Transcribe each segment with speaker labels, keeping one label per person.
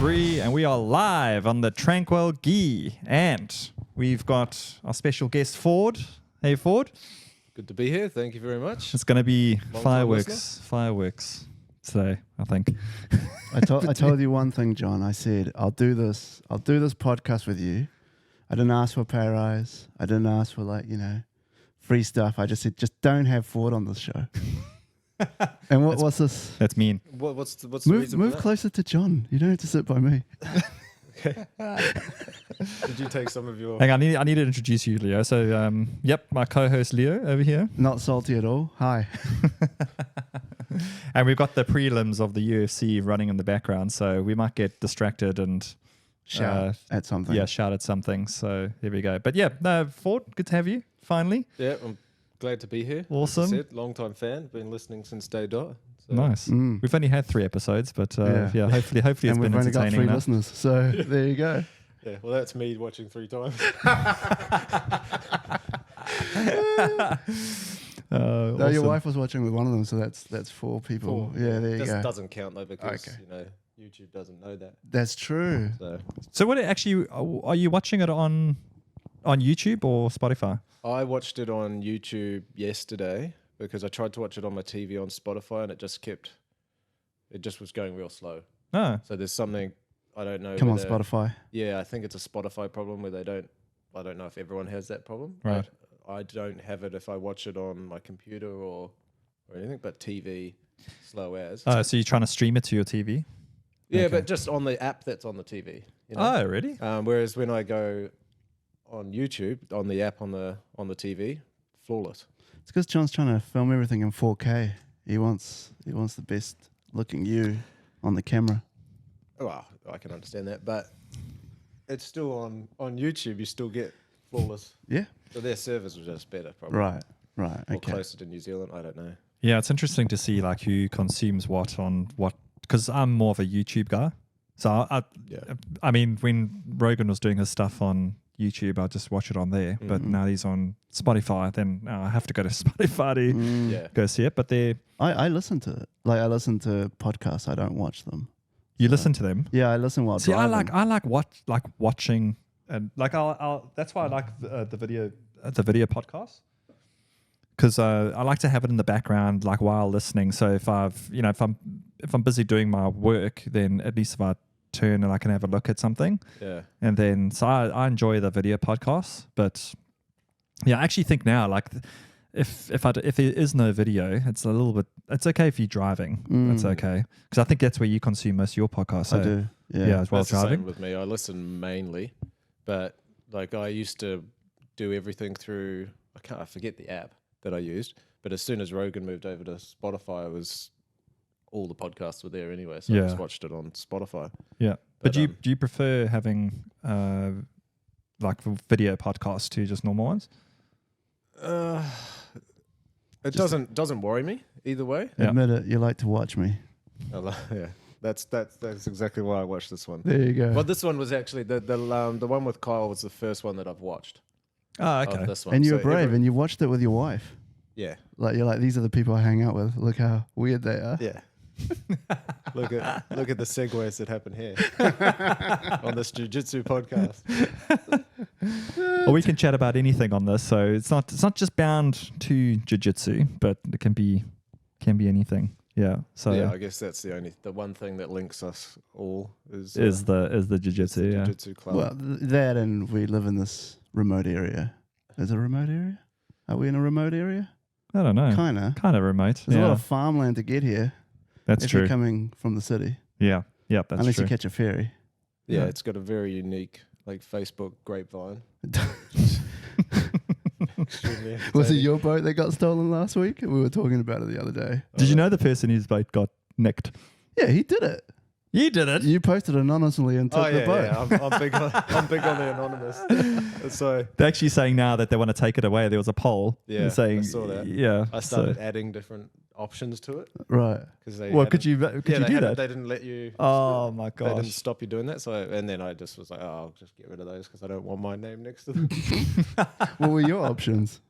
Speaker 1: 3, and we are live on the Tranquil Gi. And we've got our special guest, Ford. Hey, Ford.
Speaker 2: Good to be here. Thank you very much.
Speaker 1: It's going to be
Speaker 2: Long-time
Speaker 1: fireworks today, I think.
Speaker 3: I told you one thing, John. I said, I'll do this podcast with you. I didn't ask for a pay rise. I didn't ask for free stuff. I just said, just don't have Ford on this show. And what's this?
Speaker 1: That's mean.
Speaker 2: What's the reason
Speaker 3: Move
Speaker 2: for that?
Speaker 3: closer to John. You don't have to sit by me.
Speaker 2: Okay. Did you take some of your...
Speaker 1: Hang on, I need to introduce you, Leo. So, yep, my co-host Leo over here.
Speaker 3: Not salty at all. Hi.
Speaker 1: And we've got the prelims of the UFC running in the background, so we might get distracted and
Speaker 3: Shout at something.
Speaker 1: Yeah, shout at something. So there we go. But yeah, Ford, good to have you finally.
Speaker 2: Yeah, I'm glad to be here.
Speaker 1: Awesome.
Speaker 2: As I said, long-time fan. Been listening since day dot. So.
Speaker 1: Nice. We've only had 3 episodes, but yeah, hopefully it's
Speaker 3: and
Speaker 1: been
Speaker 3: we've only got 3
Speaker 1: enough.
Speaker 3: listeners. So there you go.
Speaker 2: Yeah, well, that's me watching 3 times.
Speaker 3: No,
Speaker 1: Awesome.
Speaker 3: your wife was watching with one of them, so that's 4 people.
Speaker 2: 4.
Speaker 3: Yeah, there you
Speaker 2: This
Speaker 3: go.
Speaker 2: doesn't count though because
Speaker 3: Okay.
Speaker 2: YouTube doesn't know that.
Speaker 3: That's true.
Speaker 1: So what actually are you watching it on YouTube or Spotify?
Speaker 2: I watched it on YouTube yesterday because I tried to watch it on my TV on Spotify and it just was going real slow.
Speaker 1: Oh,
Speaker 2: So there's something I don't know.
Speaker 3: Come on,
Speaker 2: whether-
Speaker 3: Spotify.
Speaker 2: Yeah, I think it's a Spotify problem where I don't know if everyone has that problem.
Speaker 1: Right.
Speaker 2: But I don't have it if I watch it on my computer or anything, but TV, slow as.
Speaker 1: so you're trying to stream it to your TV?
Speaker 2: Yeah,
Speaker 1: okay.
Speaker 2: but just on the app that's on the TV. You know?
Speaker 1: Oh, really?
Speaker 2: Whereas when I go on YouTube, on the app on the TV, flawless.
Speaker 3: It's because John's trying to film everything in 4K. He wants the best looking you on the camera.
Speaker 2: Well, I can understand that, but it's still on YouTube. You still get flawless.
Speaker 3: Yeah.
Speaker 2: So their servers are just better, probably.
Speaker 3: Right.
Speaker 2: Or
Speaker 3: Okay.
Speaker 2: closer to New Zealand. I don't know.
Speaker 1: Yeah, it's interesting to see like who consumes what on what, because I'm more of a YouTube guy. So I mean, when Rogan was doing his stuff on YouTube, I just watch it on there. But now he's on Spotify, then I have to go to Spotify to go see it. But
Speaker 3: I listen to it. Like I listen to podcasts. I don't watch them.
Speaker 1: you listen to them.
Speaker 3: Yeah, I listen while
Speaker 1: See,
Speaker 3: driving.
Speaker 1: I like watching, and like that's why I like the video podcast, because I like to have it in the background like while listening. So if I'm busy doing my work, then at least if I turn and I can have a look at something.
Speaker 2: Yeah.
Speaker 1: And then so I enjoy the video podcasts, but yeah, I actually think now like if there is no video, it's okay if you're driving. It's okay, because I think that's where you consume most of your podcasts.
Speaker 3: I do. Yeah.
Speaker 1: as well
Speaker 2: That's the
Speaker 1: driving.
Speaker 2: same with me. I listen mainly, but like I used to do everything through. I forget the app that I used, but as soon as Rogan moved over to Spotify, all the podcasts were there anyway. So I just watched it on Spotify.
Speaker 1: Yeah, but do you prefer having like video podcasts to just normal ones?
Speaker 2: It doesn't worry me either way.
Speaker 1: Yeah.
Speaker 3: Admit it. You like to watch me.
Speaker 2: Yeah, that's exactly why I watched this one.
Speaker 3: There you go.
Speaker 2: Well, this one was actually the one with Kyle was the first one that I've watched.
Speaker 1: Oh,
Speaker 2: Of
Speaker 1: okay.
Speaker 2: this one.
Speaker 3: And you were
Speaker 2: So
Speaker 3: brave, and you watched it with your wife.
Speaker 2: yeah,
Speaker 3: Like you're like, these are the people I hang out with. Look how weird they are.
Speaker 2: yeah. look at the segues that happen here on this jiu-jitsu podcast.
Speaker 1: Well, we can chat about anything on this, so it's not just bound to jiu-jitsu, but it can be anything. Yeah. So
Speaker 2: Yeah, I guess that's the one thing that links us all is
Speaker 1: the jiu-jitsu. Yeah.
Speaker 2: jiu-jitsu club.
Speaker 3: Well, that and we live in this remote area. Is it a remote area? Are we in a remote area?
Speaker 1: I don't know.
Speaker 3: Kind of.
Speaker 1: Remote.
Speaker 3: There's a
Speaker 1: yeah.
Speaker 3: lot of farmland to get here.
Speaker 1: That's
Speaker 3: if
Speaker 1: true.
Speaker 3: you're coming from the city.
Speaker 1: Yeah. Yeah. That's
Speaker 3: Unless
Speaker 1: true.
Speaker 3: you catch a ferry.
Speaker 2: yeah,
Speaker 1: yeah.
Speaker 2: it's got a very unique Facebook grapevine. Extremely
Speaker 3: Was it
Speaker 2: entertaining.
Speaker 3: your boat that got stolen last week? We were talking about it the other day.
Speaker 1: Did you know the person whose boat got nicked?
Speaker 3: Yeah, he did it.
Speaker 1: You did it.
Speaker 3: You posted anonymously and took
Speaker 2: Oh
Speaker 3: the
Speaker 2: yeah,
Speaker 3: boat.
Speaker 2: yeah. I'm big on the anonymous. So
Speaker 1: They're actually saying now that they want to take it away. There was a poll saying,
Speaker 2: I saw that.
Speaker 1: Yeah.
Speaker 2: I started adding different options to it
Speaker 3: Right.
Speaker 2: because they.
Speaker 1: Well,
Speaker 2: hadn't-
Speaker 1: could you do that?
Speaker 2: They didn't let you.
Speaker 1: Oh my
Speaker 2: They didn't
Speaker 1: gosh.
Speaker 2: stop you doing that. And then I just was like, oh, I'll just get rid of those because I don't want my name next to them.
Speaker 3: What were your options?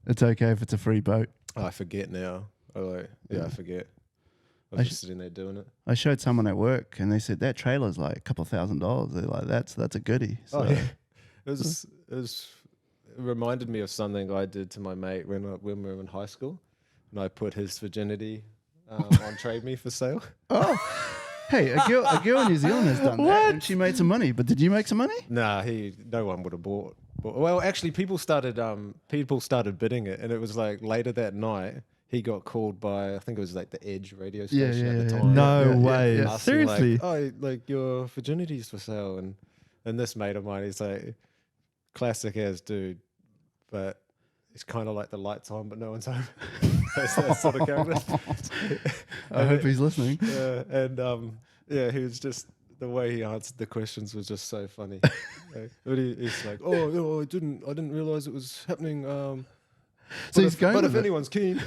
Speaker 3: It's okay if it's a free boat.
Speaker 2: I forget now. I forget. I was just sitting there doing it.
Speaker 3: I showed someone at work, and they said that trailer's like a couple $1,000. They're like, that's a goodie. So,
Speaker 2: Oh, yeah. It reminded me of something I did to my mate when we were in high school, and I put his virginity on Trade Me for sale.
Speaker 3: Oh, hey, a girl in New Zealand has done that, and she made some money. But did you make some money?
Speaker 2: Nah, no one would have bought. Well, actually, people started bidding it, and it was like later that night. He got called by, I think it was like the Edge radio station at the time.
Speaker 1: No way.
Speaker 2: Asking
Speaker 1: Seriously?
Speaker 2: like, oh, like your virginity's for sale, and this mate of mine, he's like, classic as dude, but it's kind of like the lights on, but no one's home. That's that sort of character.
Speaker 3: I hope he's listening.
Speaker 2: Yeah, he was just, the way he answered the questions was just so funny. But he's like, oh, no, I didn't realize it was happening.
Speaker 3: So he's going.
Speaker 2: But
Speaker 3: with
Speaker 2: if anyone's keen,
Speaker 3: he's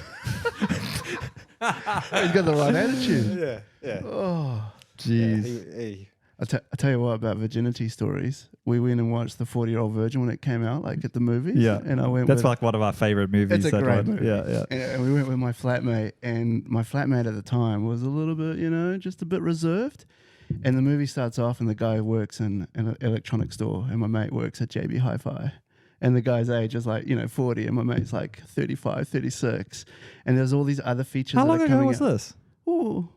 Speaker 3: got the right attitude.
Speaker 2: yeah.
Speaker 3: Oh,
Speaker 1: jeez.
Speaker 3: I tell you what about virginity stories. We went and watched the 40-Year-Old Virgin when it came out, like at the movies.
Speaker 1: Yeah,
Speaker 3: and I went.
Speaker 1: That's like one of our favorite movies.
Speaker 3: It's a great movie.
Speaker 1: Yeah.
Speaker 3: And we went with my flatmate, and my flatmate at the time was a little bit, just a bit reserved. And the movie starts off, and the guy works in an electronics store, and my mate works at JB Hi-Fi. And the guy's age is like, 40, and my mate's like 35, 36. And there's all these other features.
Speaker 1: How long
Speaker 3: that are
Speaker 1: ago
Speaker 3: coming
Speaker 1: was
Speaker 3: out.
Speaker 1: this?
Speaker 3: Oh,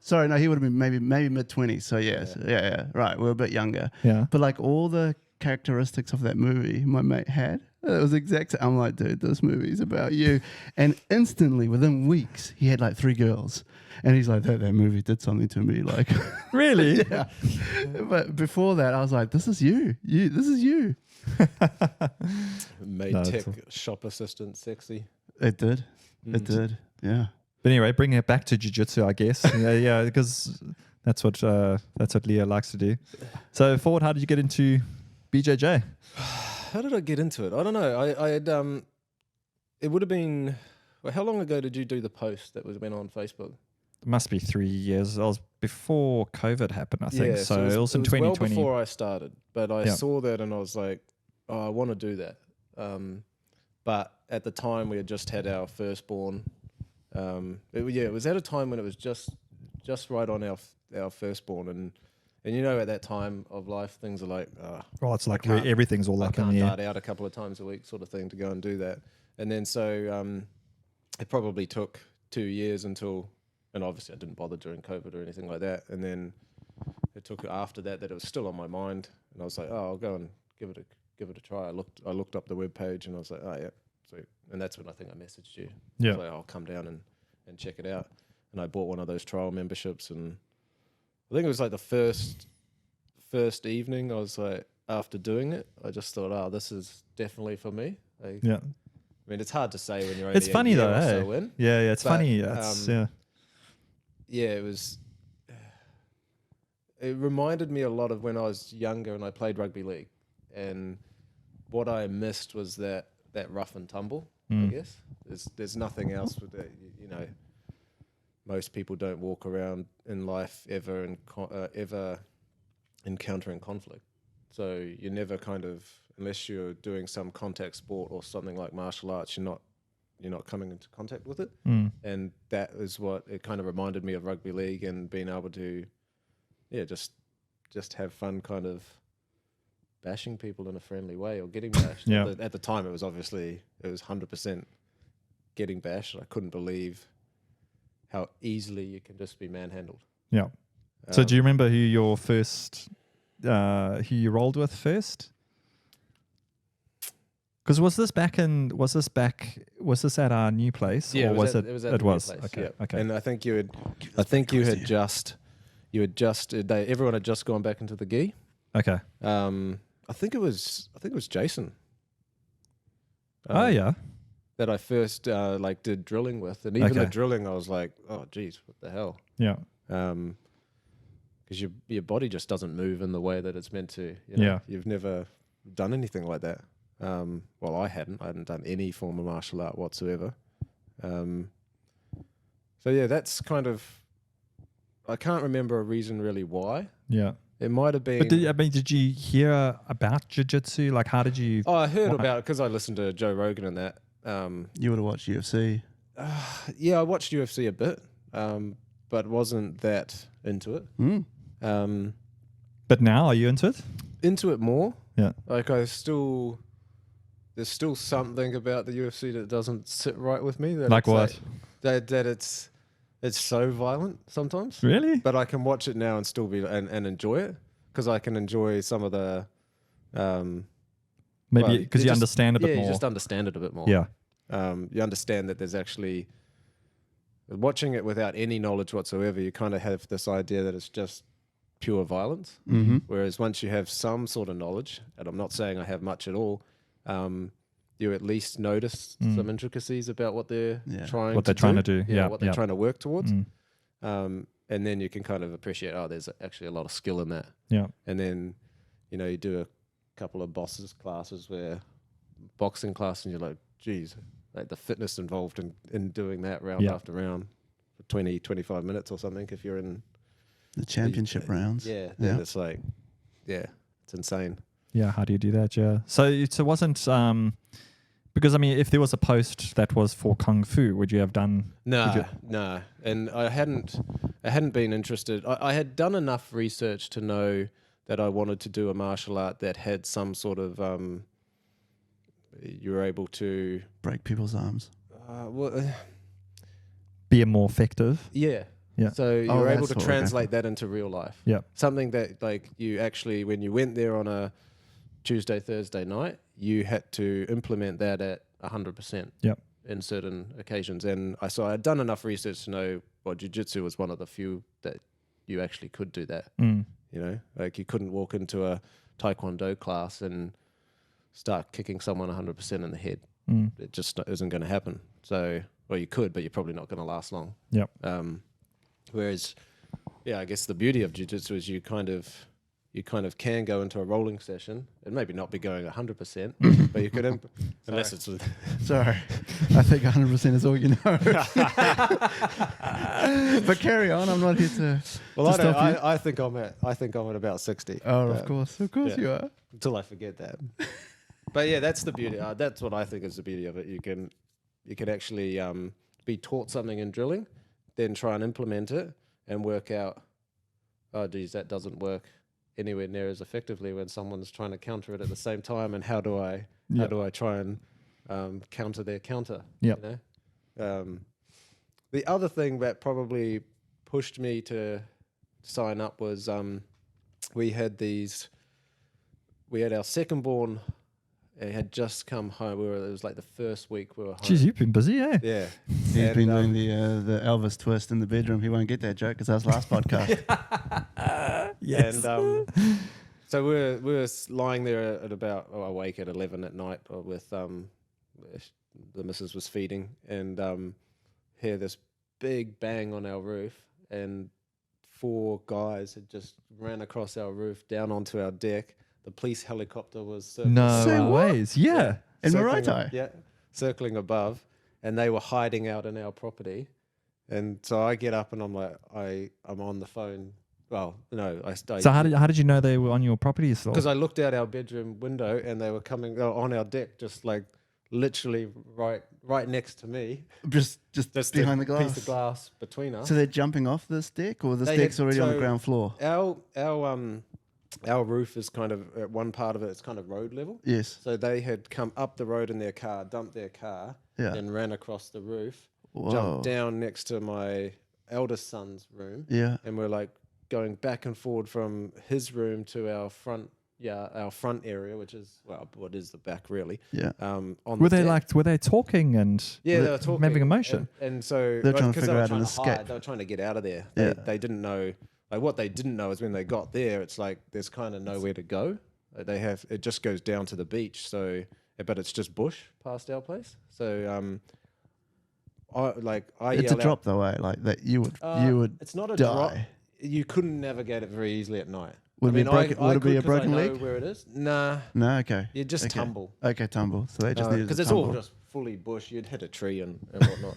Speaker 3: sorry, no, he would have been maybe mid-20s. So yes, yeah, right. We're a bit younger.
Speaker 1: Yeah.
Speaker 3: But like all the characteristics of that movie, my mate had. It was exact. I'm like, dude, this movie's about you. And instantly, within weeks, he had like 3 girls. And he's like, that movie did something to me. Like,
Speaker 1: Really?
Speaker 3: yeah. But before that, I was like, this is you. This is you.
Speaker 2: Made tech shop assistant sexy.
Speaker 3: It did. It did. Yeah.
Speaker 1: But anyway, bringing it back to jiu-jitsu, I guess. yeah, because that's what Leo likes to do. So, Ford, how did you get into BJJ?
Speaker 2: How did I get into it? I don't know. I had it would have been. Well, how long ago did you do the post that went on Facebook?
Speaker 1: It must be 3 years. It was before COVID happened, I think.
Speaker 2: Yeah,
Speaker 1: so it was in
Speaker 2: well
Speaker 1: 2020.
Speaker 2: before I started, but I saw that and I was like, oh, I want to do that. But at the time, we had just had our firstborn. It was at a time when it was just right on our firstborn, and at that time of life, things are like,
Speaker 1: well, it's like everything's all up in the air.
Speaker 2: I can't dart out a couple of times a week, sort of thing, to go and do that. And then so it probably took 2 years until, and obviously I didn't bother during COVID or anything like that. And then it took after that it was still on my mind, and I was like, oh, I'll go and give it a try. I looked up the webpage and I was like, oh yeah, sweet. And that's when I think I messaged you.
Speaker 1: Yeah.
Speaker 2: I was like, I'll come down and check it out. And I bought one of those trial memberships, and I think it was like the first evening. I was like, after doing it, I just thought, oh, this is definitely for me. Like,
Speaker 1: Yeah.
Speaker 2: I mean, it's hard to say when you're only
Speaker 1: It's funny though,
Speaker 2: or
Speaker 1: hey?
Speaker 2: so in.
Speaker 1: Yeah, it's
Speaker 2: But,
Speaker 1: funny.
Speaker 2: Yeah, it was. It reminded me a lot of when I was younger and I played rugby league, and what I missed was that rough and tumble. I guess there's nothing else with that. Most people don't walk around in life ever encountering conflict. So you're never kind of, unless you're doing some contact sport or something like martial arts, you're not coming into contact with it. And that is what it kind of reminded me of rugby league, and being able to, just have fun, kind of bashing people in a friendly way or getting bashed.
Speaker 1: Yeah.
Speaker 2: At the time, it was 100% getting bashed. I couldn't believe how easily you can just be manhandled.
Speaker 1: Yeah. So do you remember who your first, who you rolled with first? Because was this at our new place?
Speaker 2: Yeah,
Speaker 1: or
Speaker 2: it was at the new place,
Speaker 1: Okay.
Speaker 2: yeah.
Speaker 1: Okay.
Speaker 2: And I think everyone had just gone back into the gi.
Speaker 1: Okay.
Speaker 2: I think it was Jason.
Speaker 1: Oh yeah.
Speaker 2: That I first did drilling with, and even the drilling, I was like, oh geez, what the hell?
Speaker 1: Yeah.
Speaker 2: Because your body just doesn't move in the way that it's meant to.
Speaker 1: Yeah.
Speaker 2: You've never done anything like that. Well, I hadn't done any form of martial art whatsoever. So yeah, that's kind of, I can't remember a reason really why.
Speaker 1: Yeah.
Speaker 2: It might have been.
Speaker 1: But did you hear about jiu-jitsu? Like, how did you?
Speaker 2: Oh, I heard about it because I listened to Joe Rogan and that.
Speaker 3: You would have watched UFC.
Speaker 2: Yeah, I watched UFC a bit, but wasn't that into it.
Speaker 1: But now, are you into it?
Speaker 2: Into it more.
Speaker 1: Yeah.
Speaker 2: Like there's still something about the UFC that doesn't sit right with me. That
Speaker 1: Like
Speaker 2: it's
Speaker 1: what?
Speaker 2: That it's so violent sometimes.
Speaker 1: Really?
Speaker 2: But I can watch it now and still be and enjoy it because I can enjoy some of the.
Speaker 1: Maybe because you understand a bit more.
Speaker 2: You just understand it a bit more.
Speaker 1: Yeah.
Speaker 2: You understand that there's actually watching it without any knowledge whatsoever. You kind of have this idea that it's just pure violence.
Speaker 3: Mm-hmm.
Speaker 2: Whereas once you have some sort of knowledge, and I'm not saying I have much at all, you at least notice some intricacies about what they're trying to do.
Speaker 1: Yeah,
Speaker 2: what they're trying to work towards. And then you can kind of appreciate, there's actually a lot of skill in that.
Speaker 1: Yeah.
Speaker 2: And then, you do a couple of bosses classes boxing class, and you're like, geez, like the fitness involved in doing that round after round for 20, 25 minutes or something. If you're in
Speaker 3: the championship rounds.
Speaker 2: Then it's like, it's insane.
Speaker 1: Yeah, how do you do that? Yeah. So it wasn't because I mean, if there was a post that was for Kung Fu, would you have done?
Speaker 2: No. And I hadn't been interested. I had done enough research to know that I wanted to do a martial art that had some sort of you were able to
Speaker 3: break people's arms.
Speaker 1: Be more effective.
Speaker 2: Yeah.
Speaker 1: Yeah.
Speaker 2: So you were able to translate that into real life.
Speaker 1: Yeah.
Speaker 2: Something that like you actually, when you went there on a Tuesday, Thursday night, you had to implement that at 100%.
Speaker 1: Yep.
Speaker 2: In certain occasions. And I had done enough research to know jiu-jitsu was one of the few that you actually could do that. Like you couldn't walk into a taekwondo class and start kicking someone 100% in the head. It just isn't going to happen. So, well, you could, but you're probably not going to last long.
Speaker 1: Yep.
Speaker 2: Whereas, I guess the beauty of jiu-jitsu is you kind of can go into a rolling session and maybe not be going 100%, but you could, unless it's with.
Speaker 3: Sorry, I think 100% is all you know. But carry on. I'm not here to.
Speaker 2: Well,
Speaker 3: to stop you.
Speaker 2: I think I'm at about 60.
Speaker 3: Oh, of course you are.
Speaker 2: Until I forget that. But yeah, that's the beauty. That's what I think is the beauty of it. You can actually be taught something in drilling, then try and implement it and work out. Oh, geez, that doesn't work anywhere near as effectively when someone's trying to counter it at the same time. And how do I try and counter their counter?
Speaker 1: Yeah.
Speaker 2: The other thing that probably pushed me to sign up was we had our second born. He had just come home. It was like the first week we were home.
Speaker 1: Jeez, you've been busy, eh?
Speaker 2: Yeah.
Speaker 3: He's been doing the Elvis twist in the bedroom. He won't get that joke because that was last podcast.
Speaker 1: Yes.
Speaker 2: And so we were lying there at about awake at 11 at night with the missus was feeding and hear this big bang on our roof and 4 guys had just ran across our roof down onto our deck. The police helicopter was circling.
Speaker 1: No ways. Yeah.
Speaker 3: In Maraetai.
Speaker 2: Yeah, circling above, and they were hiding out in our property. And so I get up and I'm like, I'm on the phone. Well, no, I stayed.
Speaker 1: So how did you know they were on your property?
Speaker 2: Because I looked out our bedroom window and they were coming on our deck, just like literally right next to me.
Speaker 3: Just behind the glass.
Speaker 2: Piece of glass between us.
Speaker 3: So they're jumping off this deck, or this deck's already on the ground floor?
Speaker 2: Our roof is kind of one part of it's kind of road level.
Speaker 3: Yes.
Speaker 2: So they had come up the road in their car, dumped their car, and ran across the roof.
Speaker 3: Whoa.
Speaker 2: Jumped down next to my eldest son's room.
Speaker 3: Yeah.
Speaker 2: And we're like going back and forward from his room to our front area, which is what is the back really.
Speaker 3: Yeah.
Speaker 1: Were they talking and
Speaker 2: they were talking,
Speaker 1: having emotion?
Speaker 2: And so
Speaker 3: they're trying to figure out an escape.
Speaker 2: They were trying to get out of there.
Speaker 3: Yeah.
Speaker 2: They didn't know. Like what they didn't know is when they got there, it's like there's kind of nowhere to go. It just goes down to the beach. So, but it's just bush past our place. So,
Speaker 3: it's a drop though, eh? Like that you would.
Speaker 2: It's not a
Speaker 3: die.
Speaker 2: drop. You couldn't navigate it very easily at night.
Speaker 3: Would it be a broken
Speaker 2: I know
Speaker 3: leg?
Speaker 2: where it is? Nah.
Speaker 3: No, okay.
Speaker 2: You just tumble.
Speaker 3: Okay, tumble. So they just needed to
Speaker 2: because it's all just fully bush. You'd hit a tree and whatnot.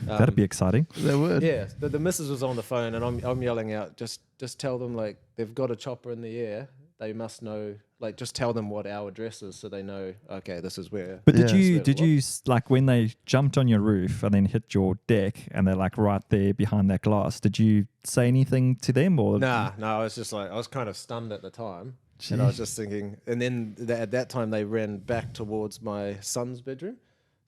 Speaker 1: That'd be exciting.
Speaker 3: They would.
Speaker 2: Yeah, the missus was on the phone and I'm yelling out, just tell them like they've got a chopper in the air. They must know like just tell them what our address is so they know, okay, this is where.
Speaker 1: But
Speaker 3: Yeah.
Speaker 1: did you like when they jumped on your roof and then hit your deck and they're like right there behind that glass? Did you say anything to them or?
Speaker 2: No, I was just like, I was kind of stunned at the time. And I was just thinking, and then at that time they ran back towards my son's bedroom.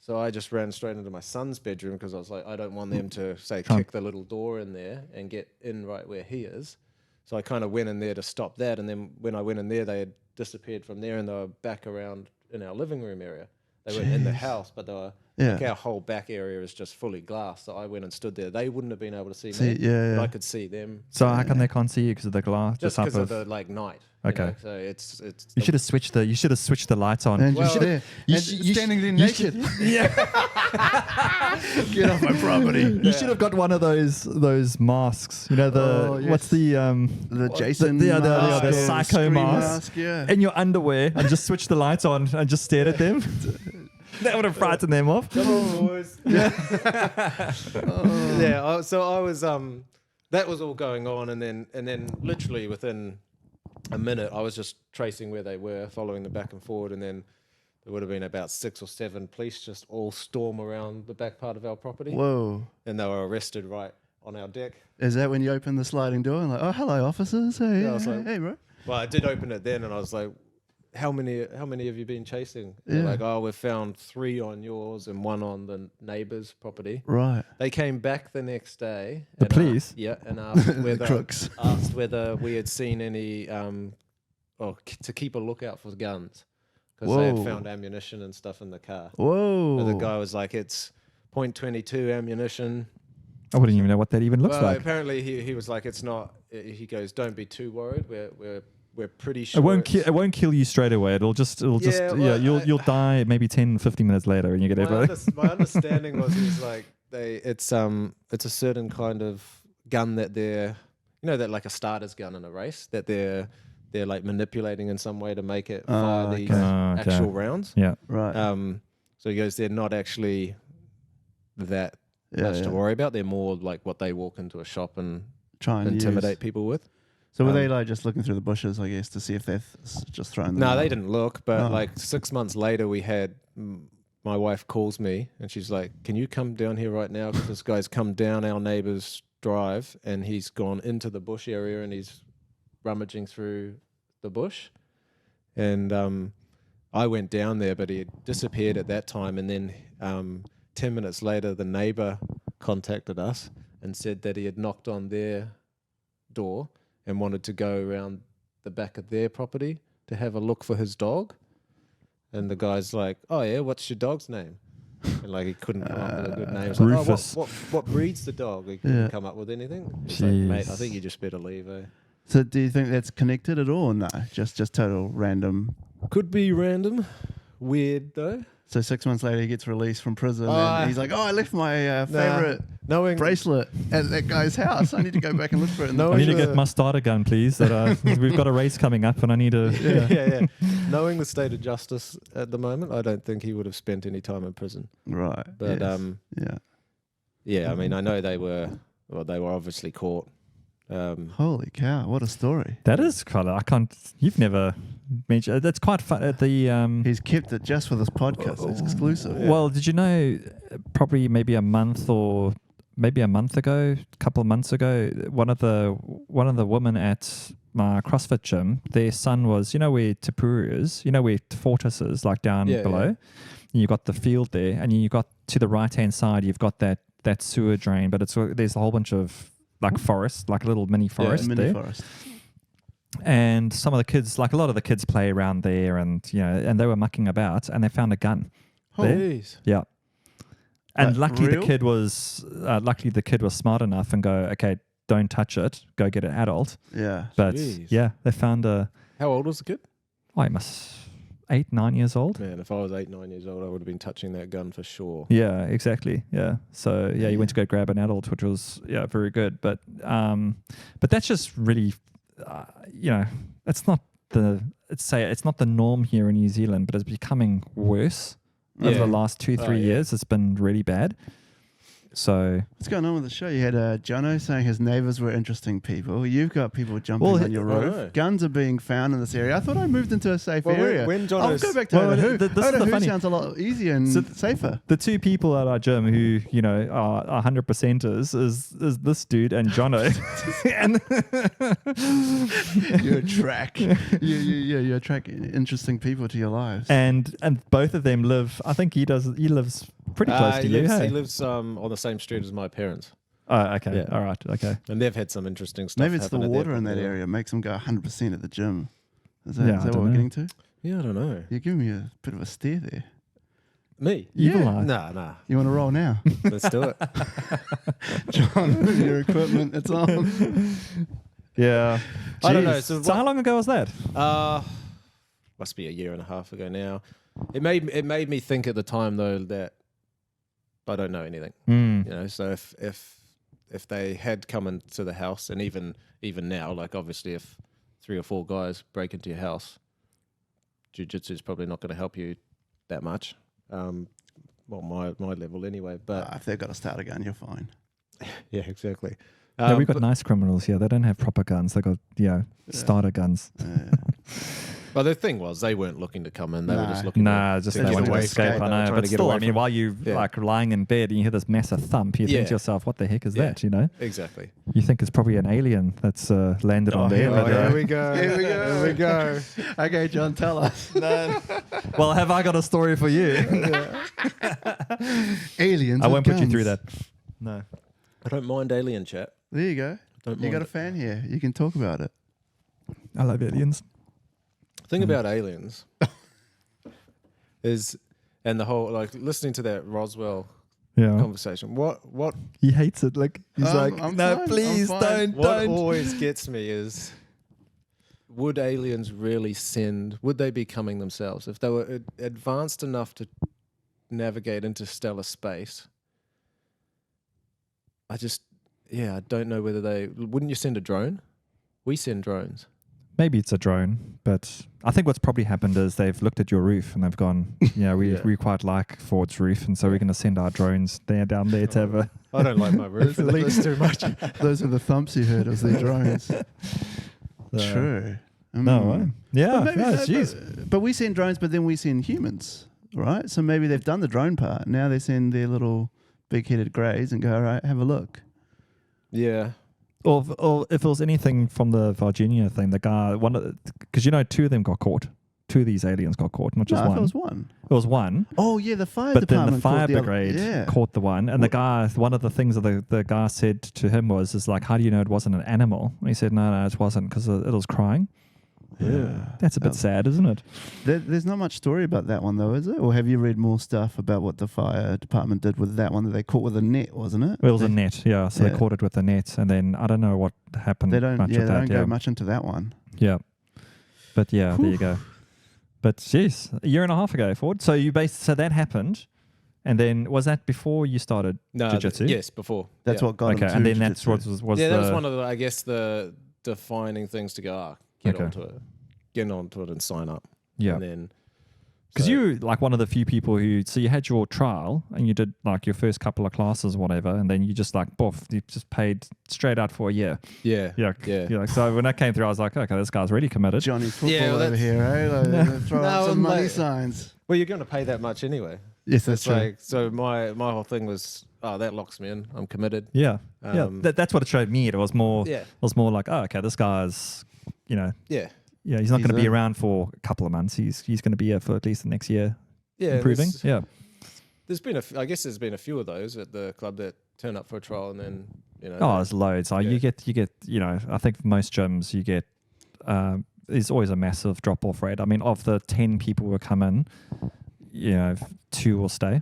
Speaker 2: So I just ran straight into my son's bedroom because I was like, I don't want them to, say, kick the little door in there and get in right where he is. So I kind of went in there to stop that. And then when I went in there, they had disappeared from there and they were back around in our living room area. They weren't in the house, but they were, like our whole back area is just fully glass. So I went and stood there. They wouldn't have been able to see me, but I could see them.
Speaker 1: So how come they can't see you because of the glass?
Speaker 2: Just because of the like night.
Speaker 1: Okay.
Speaker 2: You know? So it's.
Speaker 1: You should have switched the lights on.
Speaker 3: And
Speaker 2: Well,
Speaker 3: you standing there naked.
Speaker 1: Yeah.
Speaker 3: Get off my property.
Speaker 1: You should have got one of those masks. You know what's the
Speaker 3: Jason
Speaker 1: the
Speaker 3: mask or
Speaker 1: psycho
Speaker 3: Scream
Speaker 1: mask.
Speaker 3: Yeah.
Speaker 1: In your underwear and just switch the lights on and just stared at them. That would have frightened them off.
Speaker 2: Come on, boys. Yeah. So I was that was all going on, and then literally within a minute, I was just tracing where they were, following them back and forward, and then there would have been about 6 or 7 police just all storm around the back part of our property.
Speaker 3: Whoa.
Speaker 2: And they were arrested right on our deck.
Speaker 3: Is that when you open the sliding door and like, oh, hello, officers? Hey,
Speaker 2: Yeah, I was like,
Speaker 3: hey, bro.
Speaker 2: Well, I did open it then, and I was like, how many have you been chasing? They're like, oh, we've found 3 on yours and 1 on the neighbour's property.
Speaker 3: Right.
Speaker 2: They came back the next day.
Speaker 1: The police?
Speaker 2: And asked
Speaker 3: Crooks.
Speaker 2: whether we had seen any, to keep a lookout for guns. Because they had
Speaker 3: Whoa.
Speaker 2: found ammunition and stuff in the car.
Speaker 3: Whoa.
Speaker 2: And the guy was like, it's .22 ammunition.
Speaker 1: I wouldn't even know what that even looks
Speaker 2: Well,
Speaker 1: like.
Speaker 2: apparently he was like, it's not, he goes, don't be too worried. We're pretty sure.
Speaker 1: It won't kill you straight away. It'll just you'll die maybe 10, 15 minutes later when you get everything.
Speaker 2: My understanding was he's like it's a certain kind of gun that they're that like a starter's gun in a race that they're like manipulating in some way to make it fire these actual rounds.
Speaker 1: Yeah.
Speaker 3: Right.
Speaker 2: So he goes, they're not actually that much to worry about. They're more like what they walk into a shop and
Speaker 3: Try and
Speaker 2: intimidate people with.
Speaker 3: So were they like just looking through the bushes, I guess, to see if they're just throwing them
Speaker 2: No,
Speaker 3: out?
Speaker 2: they didn't look. But like 6 months later, we had my wife calls me and she's like, "Can you come down here right now? Because this guy's come down our neighbour's drive and he's gone into the bush area and he's rummaging through the bush." And I went down there, but he had disappeared at that time. And then 10 minutes later, the neighbour contacted us and said that he had knocked on their door and wanted to go around the back of their property to have a look for his dog. And the guy's like, "Oh yeah, what's your dog's name?" And like he couldn't come up with a good name. It's like,
Speaker 1: Rufus.
Speaker 2: what breeds the dog? He couldn't come up with anything. It's like, mate, I think you just better leave.
Speaker 3: So do you think that's connected at all? No, just total random.
Speaker 2: Could be random. Weird though.
Speaker 3: So 6 months later, he gets released from prison, and he's like, "Oh, I left my favorite bracelet at that guy's house. I need to go back and look for it."
Speaker 1: I need to get my starter gun, please. We've got a race coming up, and I need to.
Speaker 2: Yeah. Knowing the state of justice at the moment, I don't think he would have spent any time in prison.
Speaker 3: Right.
Speaker 2: But
Speaker 3: yes.
Speaker 2: yeah. I mean, I know they were obviously caught.
Speaker 3: Holy cow! What a story.
Speaker 1: That is quite. You've never mentioned. That's quite fun.
Speaker 3: He's kept it just for this podcast. It's exclusive.
Speaker 1: Well, did you know? Probably maybe a month ago, a couple of months ago, one of the women at my CrossFit gym, their son was, where Tapuru is, where Fortis is, like down below.
Speaker 2: Yeah.
Speaker 1: And you got the field there, and you got to the right hand side, you've got that sewer drain, but there's a whole bunch of like forest, like a little mini forest
Speaker 3: mini
Speaker 1: there.
Speaker 3: forest.
Speaker 1: And some of the kids, like a lot of the kids, play around there, and and they were mucking about, and they found a gun. There. Yeah. And luckily the kid was smart enough and go, okay, don't touch it, go get an adult.
Speaker 3: Yeah.
Speaker 1: But
Speaker 2: Jeez.
Speaker 1: they found a.
Speaker 2: How old was the kid?
Speaker 1: He must 8, 9 years old.
Speaker 2: Man, if I was 8, 9 years old, I would have been touching that gun for sure.
Speaker 1: Yeah, exactly. Yeah. So he went to go grab an adult, which was very good. But that's just really, it's not the norm here in New Zealand, but it's becoming worse over the last 2-3 years. It's been really bad. So
Speaker 3: What's going on with the show? You had Jono saying his neighbors were interesting people. You've got people jumping
Speaker 1: Well,
Speaker 3: on your
Speaker 2: I
Speaker 3: roof.
Speaker 2: know.
Speaker 3: Guns are being found in this area. I thought I moved into a safe
Speaker 2: Well,
Speaker 3: area.
Speaker 2: when
Speaker 3: I'll
Speaker 2: Jono's-
Speaker 3: go back to
Speaker 1: Well,
Speaker 3: Otahu.
Speaker 1: this is the
Speaker 3: Otahu
Speaker 1: funny-
Speaker 3: sounds a lot easier and
Speaker 1: So
Speaker 3: safer.
Speaker 1: the two people at our gym who, you know, are 100%ers is this dude and Jono.
Speaker 3: You attract you attract interesting people to your lives.
Speaker 1: and both of them live, I think he lives pretty close to
Speaker 2: he
Speaker 1: you.
Speaker 2: lives,
Speaker 1: Hey?
Speaker 2: he lives on the same street as my parents,
Speaker 1: Oh, okay.
Speaker 2: Yeah.
Speaker 1: All right. Okay.
Speaker 2: and they've had some interesting stuff.
Speaker 3: Maybe it's the
Speaker 2: happen at their
Speaker 3: water in that
Speaker 2: property.
Speaker 3: area makes them go 100% at the gym. Is that,
Speaker 1: Yeah,
Speaker 3: is
Speaker 1: I
Speaker 3: that
Speaker 1: don't
Speaker 3: what we're
Speaker 1: know.
Speaker 3: getting to?
Speaker 2: Yeah, I don't know.
Speaker 3: You're giving me a bit of a stare there.
Speaker 2: Me?
Speaker 1: Evil
Speaker 3: Yeah.
Speaker 1: eye.
Speaker 2: Nah.
Speaker 3: You want to roll now?
Speaker 2: Let's do it.
Speaker 3: John, your equipment, it's on.
Speaker 1: Yeah.
Speaker 2: I don't know,
Speaker 1: Jeez.
Speaker 2: so
Speaker 1: So
Speaker 2: what-
Speaker 1: how long ago was that?
Speaker 2: Must be a year and a half ago now. It made me think at the time though that I don't know anything.
Speaker 1: Mm.
Speaker 2: You know, so if they had come into the house, and even now, like obviously if 3 or 4 guys break into your house, jiu-jitsu is probably not going to help you that much. Well, my level anyway. But
Speaker 3: If they've got to start a gun, you're fine.
Speaker 2: yeah, exactly.
Speaker 1: Yeah, we've got
Speaker 2: but-
Speaker 1: nice criminals here. They don't have proper guns. They got starter guns.
Speaker 2: Well, the thing was, they weren't looking to come in. They were
Speaker 3: Nah.
Speaker 2: just looking.
Speaker 1: Nah, just
Speaker 2: to
Speaker 1: they
Speaker 2: get
Speaker 1: wanted to
Speaker 2: away
Speaker 1: escape.
Speaker 2: from
Speaker 1: I
Speaker 2: it. They were
Speaker 1: know,
Speaker 2: trying
Speaker 1: but
Speaker 2: to get
Speaker 1: still,
Speaker 2: away
Speaker 1: I mean,
Speaker 2: from-
Speaker 1: while you
Speaker 2: Yeah.
Speaker 1: like lying in bed and you hear this massive thump, you think
Speaker 2: Yeah.
Speaker 1: to yourself, "What the heck is
Speaker 2: Yeah.
Speaker 1: that?" You know,
Speaker 2: Exactly.
Speaker 1: you think it's probably an alien that's landed on there.
Speaker 3: here
Speaker 1: But,
Speaker 3: we
Speaker 2: we go.
Speaker 3: Here we go.
Speaker 2: Here we go.
Speaker 3: Okay, John, tell us.
Speaker 1: well, have I got a story for you?
Speaker 3: Aliens.
Speaker 1: I
Speaker 3: with
Speaker 1: won't put you
Speaker 3: guns.
Speaker 1: thing that. No.
Speaker 2: I don't mind alien chat.
Speaker 3: There you go.
Speaker 2: Don't
Speaker 3: You
Speaker 2: mind
Speaker 3: got a
Speaker 2: it.
Speaker 3: fan here. You can talk about it.
Speaker 1: I love aliens.
Speaker 2: Thing about aliens is, and the whole like listening to that Roswell
Speaker 1: Yeah.
Speaker 2: conversation. What
Speaker 1: He hates it. Like he's
Speaker 3: I'm
Speaker 1: like, no,
Speaker 3: fine, I'm
Speaker 1: please
Speaker 3: fine."
Speaker 1: don't.
Speaker 2: always gets me is, would aliens really send? Would they be coming themselves if they were advanced enough to navigate interstellar space? I don't know whether they wouldn't. You send a drone? We send drones.
Speaker 1: Maybe it's a drone, but I think what's probably happened is they've looked at your roof and they've gone, yeah, we quite like Ford's roof, and so we're going to send our drones down there to have a.
Speaker 2: I don't like my roof.
Speaker 3: At least-
Speaker 2: That's too much.
Speaker 3: Those are the thumps you heard of the drones. True.
Speaker 1: No,
Speaker 3: Mm.
Speaker 1: right? Yeah,
Speaker 3: But, maybe
Speaker 1: yeah,
Speaker 3: so-
Speaker 1: jeez.
Speaker 3: but we send drones, but then we send humans, right? So maybe they've done the drone part. Now they send their little big-headed greys and go, all right, have a look.
Speaker 2: Yeah.
Speaker 1: Or if it was anything from the Virginia thing, the guy, because 2 of them got caught. 2 of these aliens got caught, not just
Speaker 3: No, I thought
Speaker 1: one.
Speaker 3: it was one.
Speaker 1: It was one,
Speaker 3: Oh, yeah, the fire
Speaker 1: but then
Speaker 3: department.
Speaker 1: the fire
Speaker 3: caught the other-
Speaker 1: brigade
Speaker 3: yeah.
Speaker 1: caught the one, and the guy, one of the things that the guy said to him was like, how do you know it wasn't an animal? And he said, no, it wasn't, because it was crying.
Speaker 3: Yeah.
Speaker 1: That's a bit sad, isn't it?
Speaker 3: There's not much story about that one, though, is it? Or have you read more stuff about what the fire department did with that one that they caught with a net, wasn't it?
Speaker 1: It was a net, yeah. So
Speaker 3: Yeah.
Speaker 1: they caught it with a net, and then I don't know what happened.
Speaker 3: They don't,
Speaker 1: much
Speaker 3: yeah,
Speaker 1: with
Speaker 3: they
Speaker 1: that.
Speaker 3: don't
Speaker 1: Yeah,
Speaker 3: go much into that one.
Speaker 1: yeah. But yeah, there you go. But jeez, a year and a half ago, Ford. So so that happened, and then was that before you started
Speaker 2: No.
Speaker 1: jiu-jitsu?
Speaker 2: Yes, before.
Speaker 3: That's
Speaker 2: yeah.
Speaker 3: what got
Speaker 1: Okay,
Speaker 3: them
Speaker 1: and
Speaker 3: to
Speaker 1: then that's
Speaker 3: jiu-jitsu.
Speaker 1: what was
Speaker 2: Yeah,
Speaker 1: the,
Speaker 2: that was one of the, I guess, the defining things to go. Get
Speaker 1: Okay.
Speaker 2: onto it, get onto it, and sign up.
Speaker 1: yeah.
Speaker 2: And then
Speaker 1: Because
Speaker 2: so-
Speaker 1: you like one of the few people who, so you had your trial and you did like your first couple of classes or whatever, and then you just like, boof, you just paid straight out for a year.
Speaker 2: Yeah.
Speaker 1: Yeah.
Speaker 2: Yeah.
Speaker 1: You're like, so when that came through, I was like, okay, this guy's really committed.
Speaker 3: Johnny football
Speaker 2: Yeah, well,
Speaker 3: over
Speaker 2: that's-
Speaker 3: here, eh? Like, throw
Speaker 2: No,
Speaker 3: up some money
Speaker 2: mate.
Speaker 3: signs.
Speaker 2: Well, you're going to pay that much anyway.
Speaker 3: Yes, that's
Speaker 2: It's
Speaker 3: true.
Speaker 2: like, so my whole thing was, that locks me in. I'm committed.
Speaker 1: Yeah. Yeah.
Speaker 2: Um,
Speaker 1: That's what it showed me. It was more,
Speaker 2: Yeah.
Speaker 1: like, oh, okay, this guy's,
Speaker 2: Yeah.
Speaker 1: yeah, he's not
Speaker 3: He's
Speaker 1: going to be
Speaker 3: in.
Speaker 1: around for a couple of months. He's going to be here for at least the next year,
Speaker 2: Yeah.
Speaker 1: improving. Yeah.
Speaker 2: There's been I guess there's been a few of those at the club that turn up for a trial and then,
Speaker 1: Oh, there's loads.
Speaker 2: Yeah.
Speaker 1: You get, I think for most gyms you get, there's always a massive drop off rate. I mean, of the 10 people who come in, 2 will stay.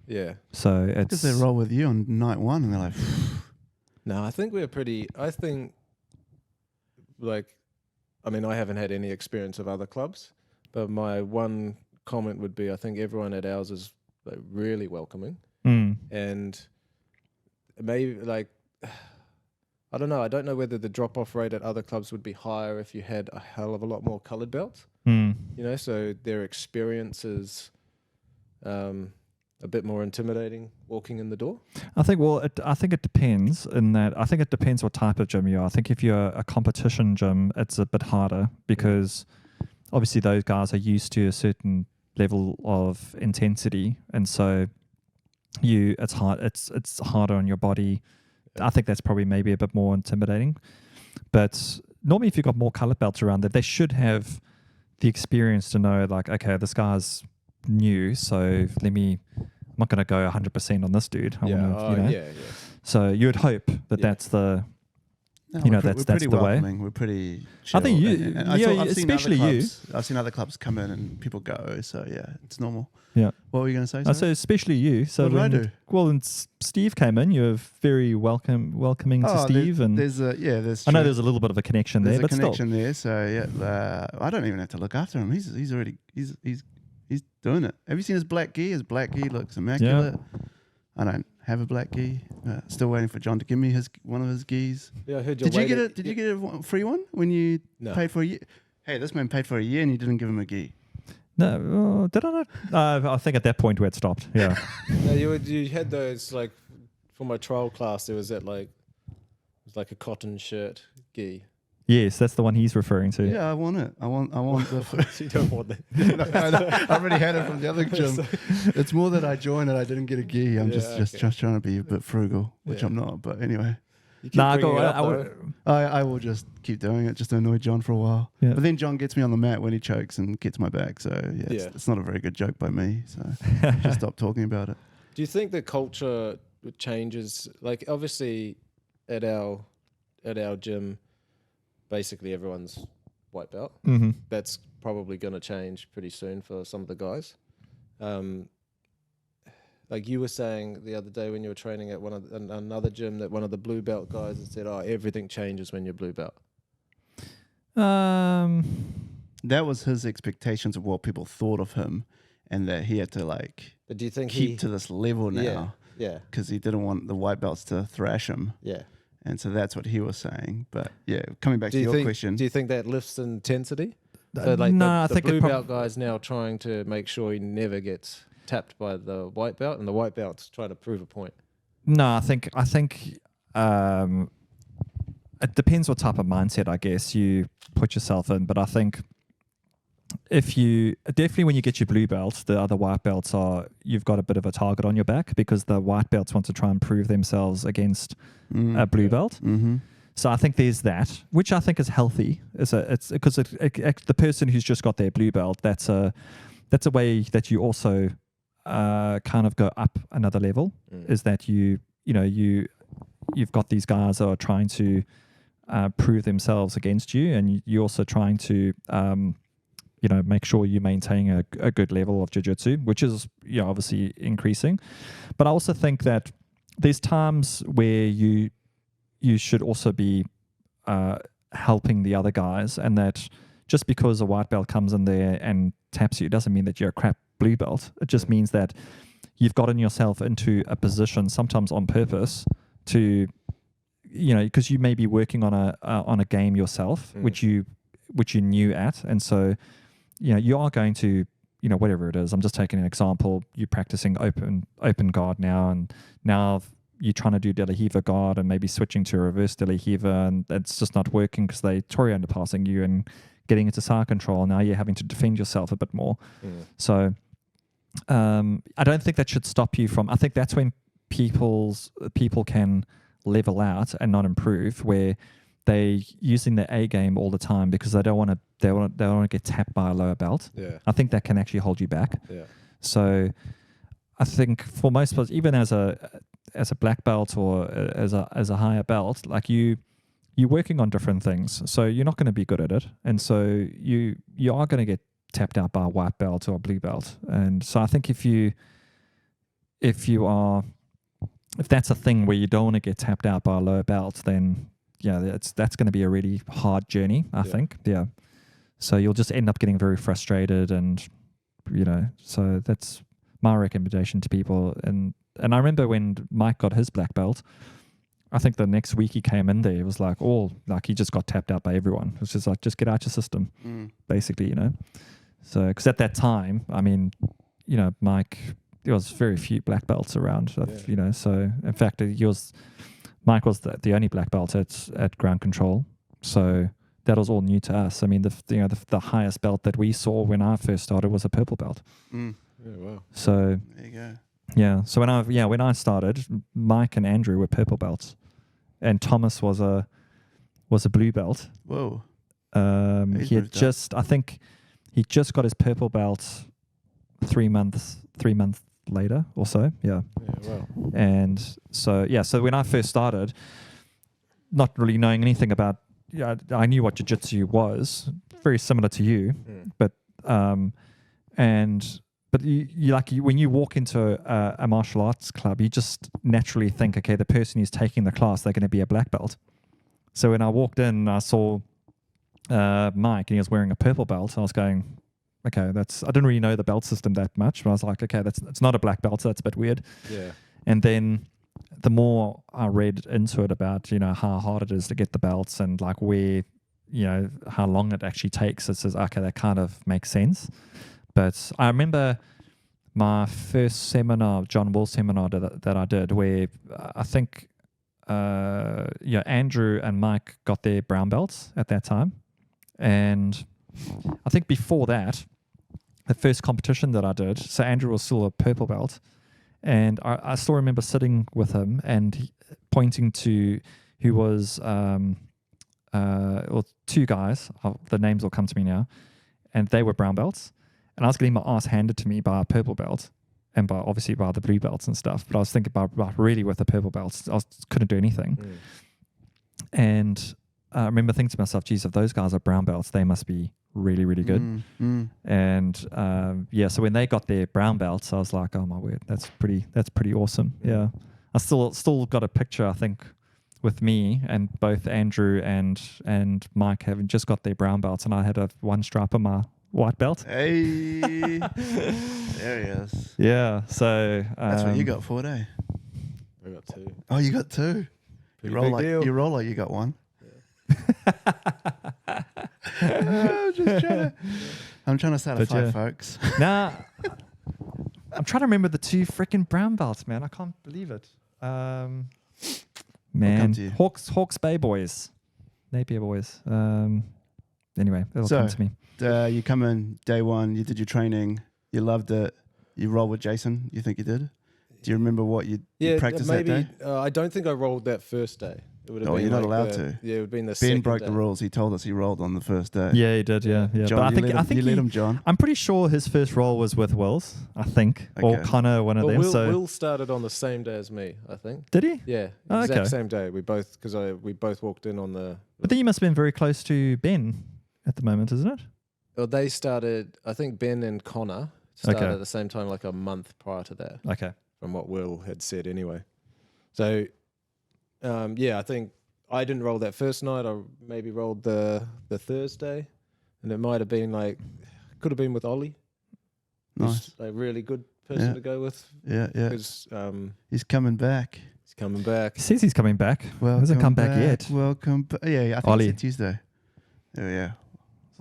Speaker 2: yeah.
Speaker 1: So
Speaker 3: Because
Speaker 1: it's,
Speaker 3: they roll with you on night one and they're like,
Speaker 2: No, I think like, I mean, I haven't had any experience of other clubs, but my one comment would be, I think everyone at ours is like really welcoming, and maybe like, I don't know. I don't know whether the drop off rate at other clubs would be higher if you had a hell of a lot more coloured belts. So their experiences, a bit more intimidating walking in the door?
Speaker 1: I think I think it depends in that. I think it depends what type of gym you are. I think if you're a competition gym, it's a bit harder because obviously those guys are used to a certain level of intensity, and so it's hard. It's harder on your body. I think that's probably maybe a bit more intimidating. But normally, if you've got more colored belts around, that they should have the experience to know, like, okay, this guy's new, so I'm not going to go 100% on this dude. I wanna, So you would hope that that's the, that's
Speaker 3: pretty
Speaker 1: the way.
Speaker 3: welcoming. We're pretty chill.
Speaker 1: I think you, especially you.
Speaker 3: I've seen other clubs come in and people go, so yeah, it's normal.
Speaker 1: Yeah.
Speaker 3: What were you going to say?
Speaker 1: I say especially you. So
Speaker 3: what did I do?
Speaker 1: Well, when Steve came in, you were very welcoming to Steve,
Speaker 3: there's
Speaker 1: I know there's a little bit of a connection there, but
Speaker 3: connection there. So yeah, I don't even have to look after him. He's already doing it. Have you seen his black gi? His black gi looks immaculate. Yeah. I don't have a black gi. Still waiting for John to give me one of his gis.
Speaker 2: Yeah, I heard
Speaker 3: Did you get a free one when you paid for a year? Hey, this man paid for a year and you didn't give him a gi.
Speaker 1: No, did I not? I think at that point we had stopped. Yeah.
Speaker 2: No, you had those, like, for my trial class. There was that it was like a cotton shirt gi.
Speaker 1: Yes, that's the one he's referring to.
Speaker 3: Yeah, I want it. I want the.
Speaker 2: You don't want that.
Speaker 3: No, I already had it from the other gym. It's more that I joined and I didn't get a gi. I'm just trying to be a bit frugal, which I'm not. But anyway. I will just keep doing it just to annoy John for a while. Yeah. But then John gets me on the mat when he chokes and gets my back. So it's not a very good joke by me. So just stop talking about it.
Speaker 2: Do you think the culture changes? Like, obviously at our gym, basically everyone's white belt.
Speaker 1: Mm-hmm.
Speaker 2: That's probably going to change pretty soon for some of the guys. Like you were saying the other day when you were training at another gym, that one of the blue belt guys had said, everything changes when you're blue belt.
Speaker 3: That was his expectations of what people thought of him, and that he had to
Speaker 2: But do you think
Speaker 3: keep to this level now.
Speaker 2: Yeah.
Speaker 3: Because he didn't want the white belts to thrash him.
Speaker 2: Yeah.
Speaker 3: And so that's what he was saying. But yeah, coming back to your question.
Speaker 2: Do you think that lifts intensity? So
Speaker 1: I
Speaker 2: the
Speaker 1: think
Speaker 2: blue belt guy's now trying to make sure he never gets tapped by the white belt, and the white belt's trying to prove a point.
Speaker 1: No, I think it depends what type of mindset, I guess, you put yourself in. But I think definitely when you get your blue belt, the other white belts you've got a bit of a target on your back, because the white belts want to try and prove themselves against a blue belt.
Speaker 3: Mm-hmm.
Speaker 1: So I think there's that, which I think is healthy. It's because the person who's just got their blue belt, that's a way that you also kind of go up another level. Is that you've got these guys that are trying to prove themselves against you, and you're also trying to make sure you maintain a good level of jiu-jitsu, which is obviously increasing. But I also think that there's times where you should also be helping the other guys, and that just because a white belt comes in there and taps you doesn't mean that you're a crap blue belt. It just means that you've gotten yourself into a position, sometimes on purpose, to because you may be working on a game yourself, which you're new at, and so you are going to whatever it is. I'm just taking an example. You're practicing open guard now, and now you're trying to do De La Hiva guard and maybe switching to reverse De La Hiva, and it's just not working because they Tori underpassing you and getting into side control. Now you're having to defend yourself a bit more. So I don't think that should stop you from. I think that's when people can level out and not improve, where they using their A game all the time because they don't want to get tapped by a lower belt.
Speaker 2: Yeah.
Speaker 1: I think that can actually hold you back.
Speaker 2: Yeah.
Speaker 1: So I think for most people, even as a black belt or as a higher belt, like you're working on different things, so you're not going to be good at it, and so you are going to get tapped out by a white belt or a blue belt. And so I think if that's a thing where you don't want to get tapped out by a lower belt, then that's going to be a really hard journey, I think. Yeah. So you'll just end up getting very frustrated, and so that's my recommendation to people. And I remember when Mike got his black belt, I think the next week he came in there, it was like he just got tapped out by everyone. It was just like, just get out your system, basically, So, because at that time, I mean, Mike there was very few black belts around.
Speaker 2: Yeah.
Speaker 1: You know, so in fact, Mike was the only black belt at ground control. So that was all new to us. I mean, the highest belt that we saw when I first started was a purple belt.
Speaker 3: Mm.
Speaker 2: Yeah, wow.
Speaker 1: So
Speaker 3: There you go.
Speaker 1: yeah. So when I started, Mike and Andrew were purple belts, and Thomas was a blue belt.
Speaker 3: Whoa.
Speaker 1: He had I think he just got his purple belt 3 months later or so. Yeah.
Speaker 2: Yeah, wow.
Speaker 1: And so when I first started, not really knowing anything about, I knew what jiu-jitsu was, very similar to you, but when you walk into a martial arts club, you just naturally think, okay, the person who's taking the class, they're going to be a black belt. So when I walked in, I saw Mike, and he was wearing a purple belt. I was going, okay, I didn't really know the belt system that much, but I was like, okay, it's not a black belt, so that's a bit weird.
Speaker 2: Yeah.
Speaker 1: And then the more I read into it about, how hard it is to get the belts and like where, how long it actually takes, it says, okay, that kind of makes sense. But I remember my first seminar, John Wall seminar that I did, where I think Andrew and Mike got their brown belts at that time. And I think before that, the first competition that I did, so Andrew was still a purple belt. And I still remember sitting with him and pointing to who was, two guys, the names will come to me now, and they were brown belts. And I was getting my ass handed to me by a purple belt and obviously by the blue belts and stuff. But I was thinking about really with the purple belts, I couldn't do anything. And I remember thinking to myself, geez, if those guys are brown belts, they must be really, really good. And so when they got their brown belts, I was like, oh my word, that's pretty awesome. Yeah. I still got a picture, I think, with me and both Andrew and Mike having just got their brown belts, and I had one stripe on my white belt.
Speaker 3: Hey, there he is.
Speaker 1: Yeah, so
Speaker 3: That's what you got for it, eh?
Speaker 2: I got 2.
Speaker 3: Oh, you got 2. You roll like you got 1. I'm trying to start a fight, folks.
Speaker 1: Nah, I'm trying to remember the 2 freaking brown belts, man. I can't believe it. Man, Hawke's Bay boys, Napier boys. Anyway, it'll come to me.
Speaker 3: You come in day 1, you did your training, you loved it, you rolled with Jason, you think you did? Do you remember what you practiced that day?
Speaker 2: I don't think I rolled that first day. It would have been
Speaker 3: you're not allowed to.
Speaker 2: Yeah, it would have been the
Speaker 3: Ben
Speaker 2: second
Speaker 3: broke
Speaker 2: day.
Speaker 3: the rules. He told us he rolled on the first day.
Speaker 1: Yeah, he did. Yeah.
Speaker 3: John,
Speaker 1: but I think
Speaker 3: you let him, John.
Speaker 1: I'm pretty sure his first roll was with Wills. I think, or Connor, one of them.
Speaker 2: Will started on the same day as me. I think.
Speaker 1: Did he?
Speaker 2: Yeah, exact same day. We both walked in on the.
Speaker 1: But then you must have been very close to Ben at the moment, isn't it?
Speaker 2: Well, they started. I think Ben and Connor started at the same time, like a month prior to that.
Speaker 1: Okay.
Speaker 2: From what Will had said, anyway. So, I think. I didn't roll that first night. I maybe rolled the Thursday, and it might have been could have been with Ollie.
Speaker 3: Nice,
Speaker 2: a really good person to go with.
Speaker 3: Yeah.
Speaker 2: Because
Speaker 3: he's coming back.
Speaker 1: He says he's coming back. Well, hasn't come back yet.
Speaker 3: Welcome back. Yeah. I think
Speaker 1: Ollie.
Speaker 3: it's Tuesday. Yeah.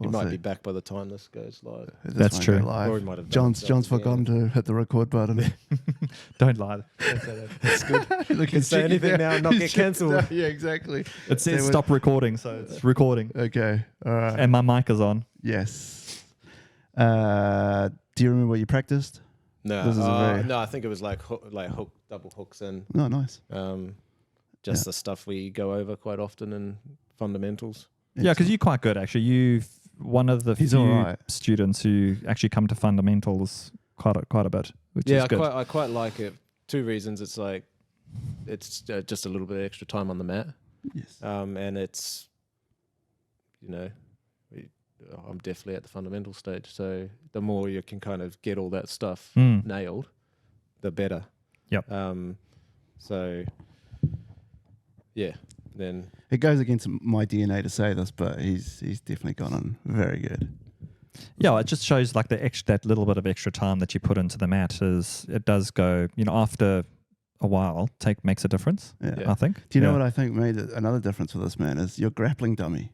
Speaker 2: He might be back by the time this goes live.
Speaker 1: That's true.
Speaker 2: Or he might have
Speaker 3: John's forgotten to hit the record button.
Speaker 1: Don't lie.
Speaker 2: That's good. You can say anything now and not get cancelled.
Speaker 3: Yeah, exactly.
Speaker 1: It says stop recording, so it's recording.
Speaker 3: Okay, all right.
Speaker 1: And my mic is on.
Speaker 3: Yes. Do you remember what you practiced?
Speaker 2: No, I think it was like hook, double hooks, and
Speaker 3: oh, nice.
Speaker 2: Just the stuff we go over quite often in fundamentals.
Speaker 1: Yeah, because you're quite good actually. You've one of the few students who actually come to fundamentals quite a bit, which is good.
Speaker 2: I quite like it. 2 reasons. It's it's just a little bit of extra time on the mat.
Speaker 3: Yes.
Speaker 2: And it's, I'm definitely at the fundamental stage. So the more you can kind of get all that stuff nailed, the better.
Speaker 1: Yep.
Speaker 2: So yeah, then
Speaker 3: it goes against my DNA to say this, but he's definitely gone on very good.
Speaker 1: Yeah, it just shows like that little bit of extra time that you put into the mat it does go, after a while, makes a difference.
Speaker 3: Yeah.
Speaker 1: I think.
Speaker 3: Do you know what I think made another difference for this man is your grappling dummy.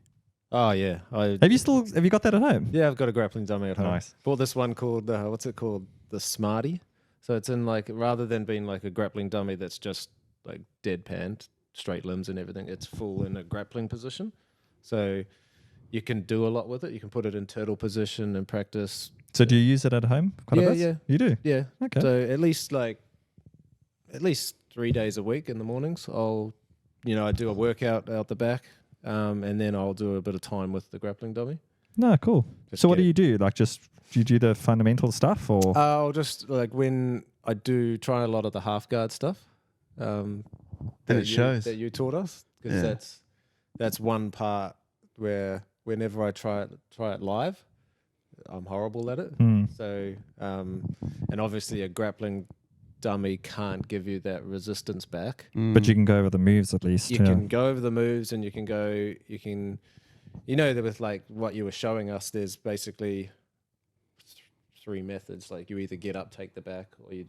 Speaker 2: Oh yeah,
Speaker 1: have you got that at home?
Speaker 2: Yeah, I've got a grappling dummy at home.
Speaker 1: Nice.
Speaker 2: Bought this one called what's it called? The Smarty. So it's in like, rather than being like a grappling dummy that's just like deadpan, straight limbs and everything, it's full in a grappling position. So you can do a lot with it. You can put it in turtle position and practice.
Speaker 1: So do you use it at home quite a bit?
Speaker 2: Yeah.
Speaker 1: You do?
Speaker 2: Yeah.
Speaker 1: Okay.
Speaker 2: So at least 3 days a week in the mornings, I do a workout out the back, and then I'll do a bit of time with the grappling dummy.
Speaker 1: No, cool.
Speaker 2: Just
Speaker 1: So what do you do? Like, do you do the fundamental stuff, or?
Speaker 2: I'll just like when I do try a lot of the half guard stuff.
Speaker 3: And it shows
Speaker 2: that you taught us, because that's one part where whenever I try it live, I'm horrible at it. So and obviously a grappling dummy can't give you that resistance back.
Speaker 1: But you can go over the moves at least.
Speaker 2: You can go over the moves, and you can that with like what you were showing us, there's basically 3 methods. Like you either get up, take the back, or they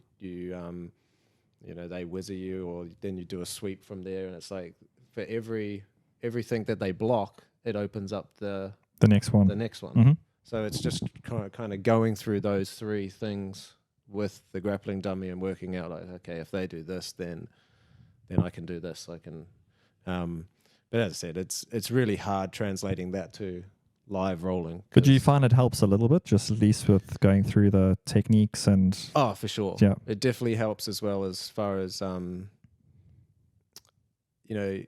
Speaker 2: whizzer you, or then you do a sweep from there. And it's like for everything that they block, it opens up the
Speaker 1: next one. Mm-hmm.
Speaker 2: So it's just kind of going through those 3 things with the grappling dummy and working out like, okay, if they do this, then I can do this. I can, but as I said, it's really hard translating that to live rolling.
Speaker 1: But do you find it helps a little bit, just at least with going through the techniques and?
Speaker 2: Oh, for sure.
Speaker 1: Yeah,
Speaker 2: it definitely helps as well, as far as you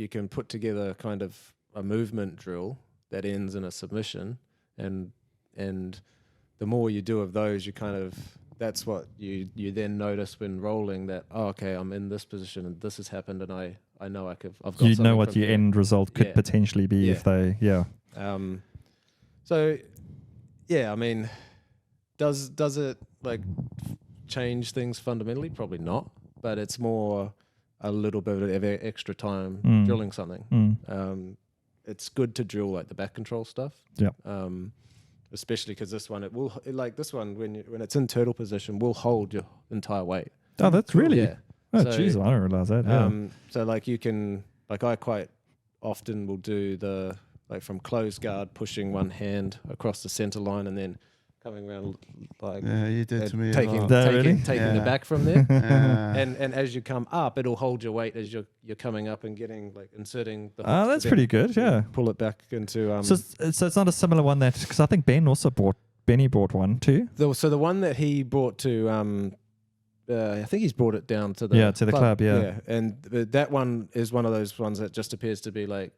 Speaker 2: can put together kind of a movement drill that ends in a submission, and the more you do of those, you kind of, that's what you then notice when rolling, that, oh, okay, I'm in this position and this has happened, and I know I've got
Speaker 1: you know what the end result could potentially be if they
Speaker 2: so yeah, I mean, does it like change things fundamentally? Probably not, but it's more a little bit of extra time drilling something. It's good to drill like the back control stuff.
Speaker 1: Yeah.
Speaker 2: Especially because this one, this one, when it's in turtle position, will hold your entire weight.
Speaker 1: Oh, that's really?
Speaker 2: Yeah.
Speaker 1: Oh, jeez, I didn't realize that. Yeah.
Speaker 2: So like you can, like I quite often will do the, like from closed guard, pushing one hand across the center line and then coming around like
Speaker 3: you did to me
Speaker 2: taking the back from there. And as you come up, it'll hold your weight as you're coming up and getting like inserting the hooks.
Speaker 1: That's pretty good. Yeah.
Speaker 2: Pull it back into
Speaker 1: So it's not a similar one that, because I think Benny brought one too.
Speaker 2: So the one that he brought to I think he's brought it down to the
Speaker 1: club.
Speaker 2: And that one is one of those ones that just appears to be like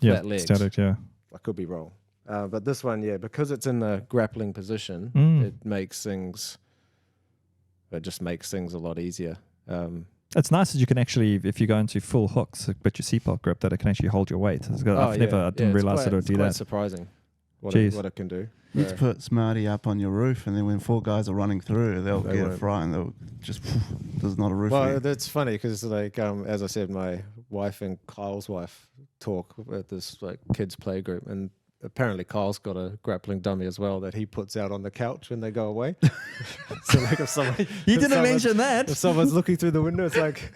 Speaker 2: flat legs.
Speaker 1: Static, yeah.
Speaker 2: I could be wrong. But this one, because it's in the grappling position, it just makes things a lot easier.
Speaker 1: It's nice that you can actually, if you go into full hooks, but your seatbelt grip, that it can actually hold your weight. I didn't realize it would do that.
Speaker 2: It's surprising what it can do.
Speaker 3: You need to put Smarty up on your roof, and then when 4 guys are running through, they'll get a fright, and they'll just, there's not a roof.
Speaker 2: Well, that's funny because, like, as I said, my wife and Kyle's wife talk at this like kids play group, and apparently Kyle's got a grappling dummy as well that he puts out on the couch when they go away. So like if someone
Speaker 1: you didn't mention that.
Speaker 2: If someone's looking through the window, it's like,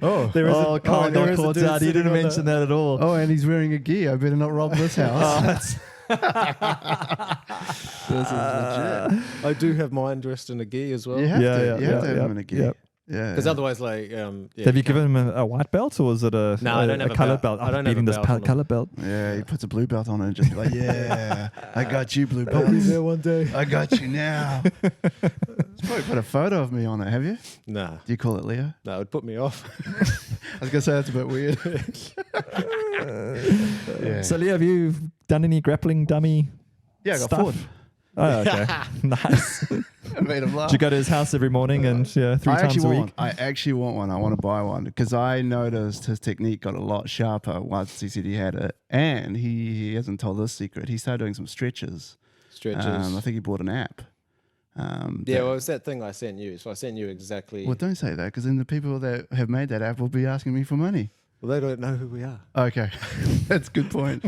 Speaker 1: Kyle got caught out. He didn't mention that at all.
Speaker 3: Oh, and he's wearing a gi. I better not rob this house.
Speaker 2: This is legit. I do have mine dressed in a gi as well.
Speaker 3: You have to have him in a gi. Yeah.
Speaker 2: Because otherwise, like,
Speaker 1: have you given him a white belt, or is it a colored belt?
Speaker 2: I don't have
Speaker 1: this colored belt.
Speaker 3: Yeah, he puts a blue belt on it and just be like, yeah, I got you, blue belt.
Speaker 2: I'll be there one day.
Speaker 3: I got you now. It's probably put a photo of me on it, have you?
Speaker 2: Nah.
Speaker 3: Do you call it Leo?
Speaker 2: No, it would put me off.
Speaker 3: I was going to say that's a bit weird.
Speaker 1: So, Leo, have you done any grappling dummy
Speaker 3: stuff? I got Ford.
Speaker 1: Oh, okay. Nice.
Speaker 3: I made him laugh.
Speaker 1: Do you go to his house every morning and 3 times a week?
Speaker 3: I actually want one. I want to buy one because I noticed his technique got a lot sharper once he said he had it. And he hasn't told this secret. He started doing some stretches. I think he bought an app.
Speaker 2: Well, it was that thing I sent you. So I sent you exactly.
Speaker 3: Well, don't say that because then the people that have made that app will be asking me for money.
Speaker 2: Well, they don't know who we are.
Speaker 3: Okay. That's a good point.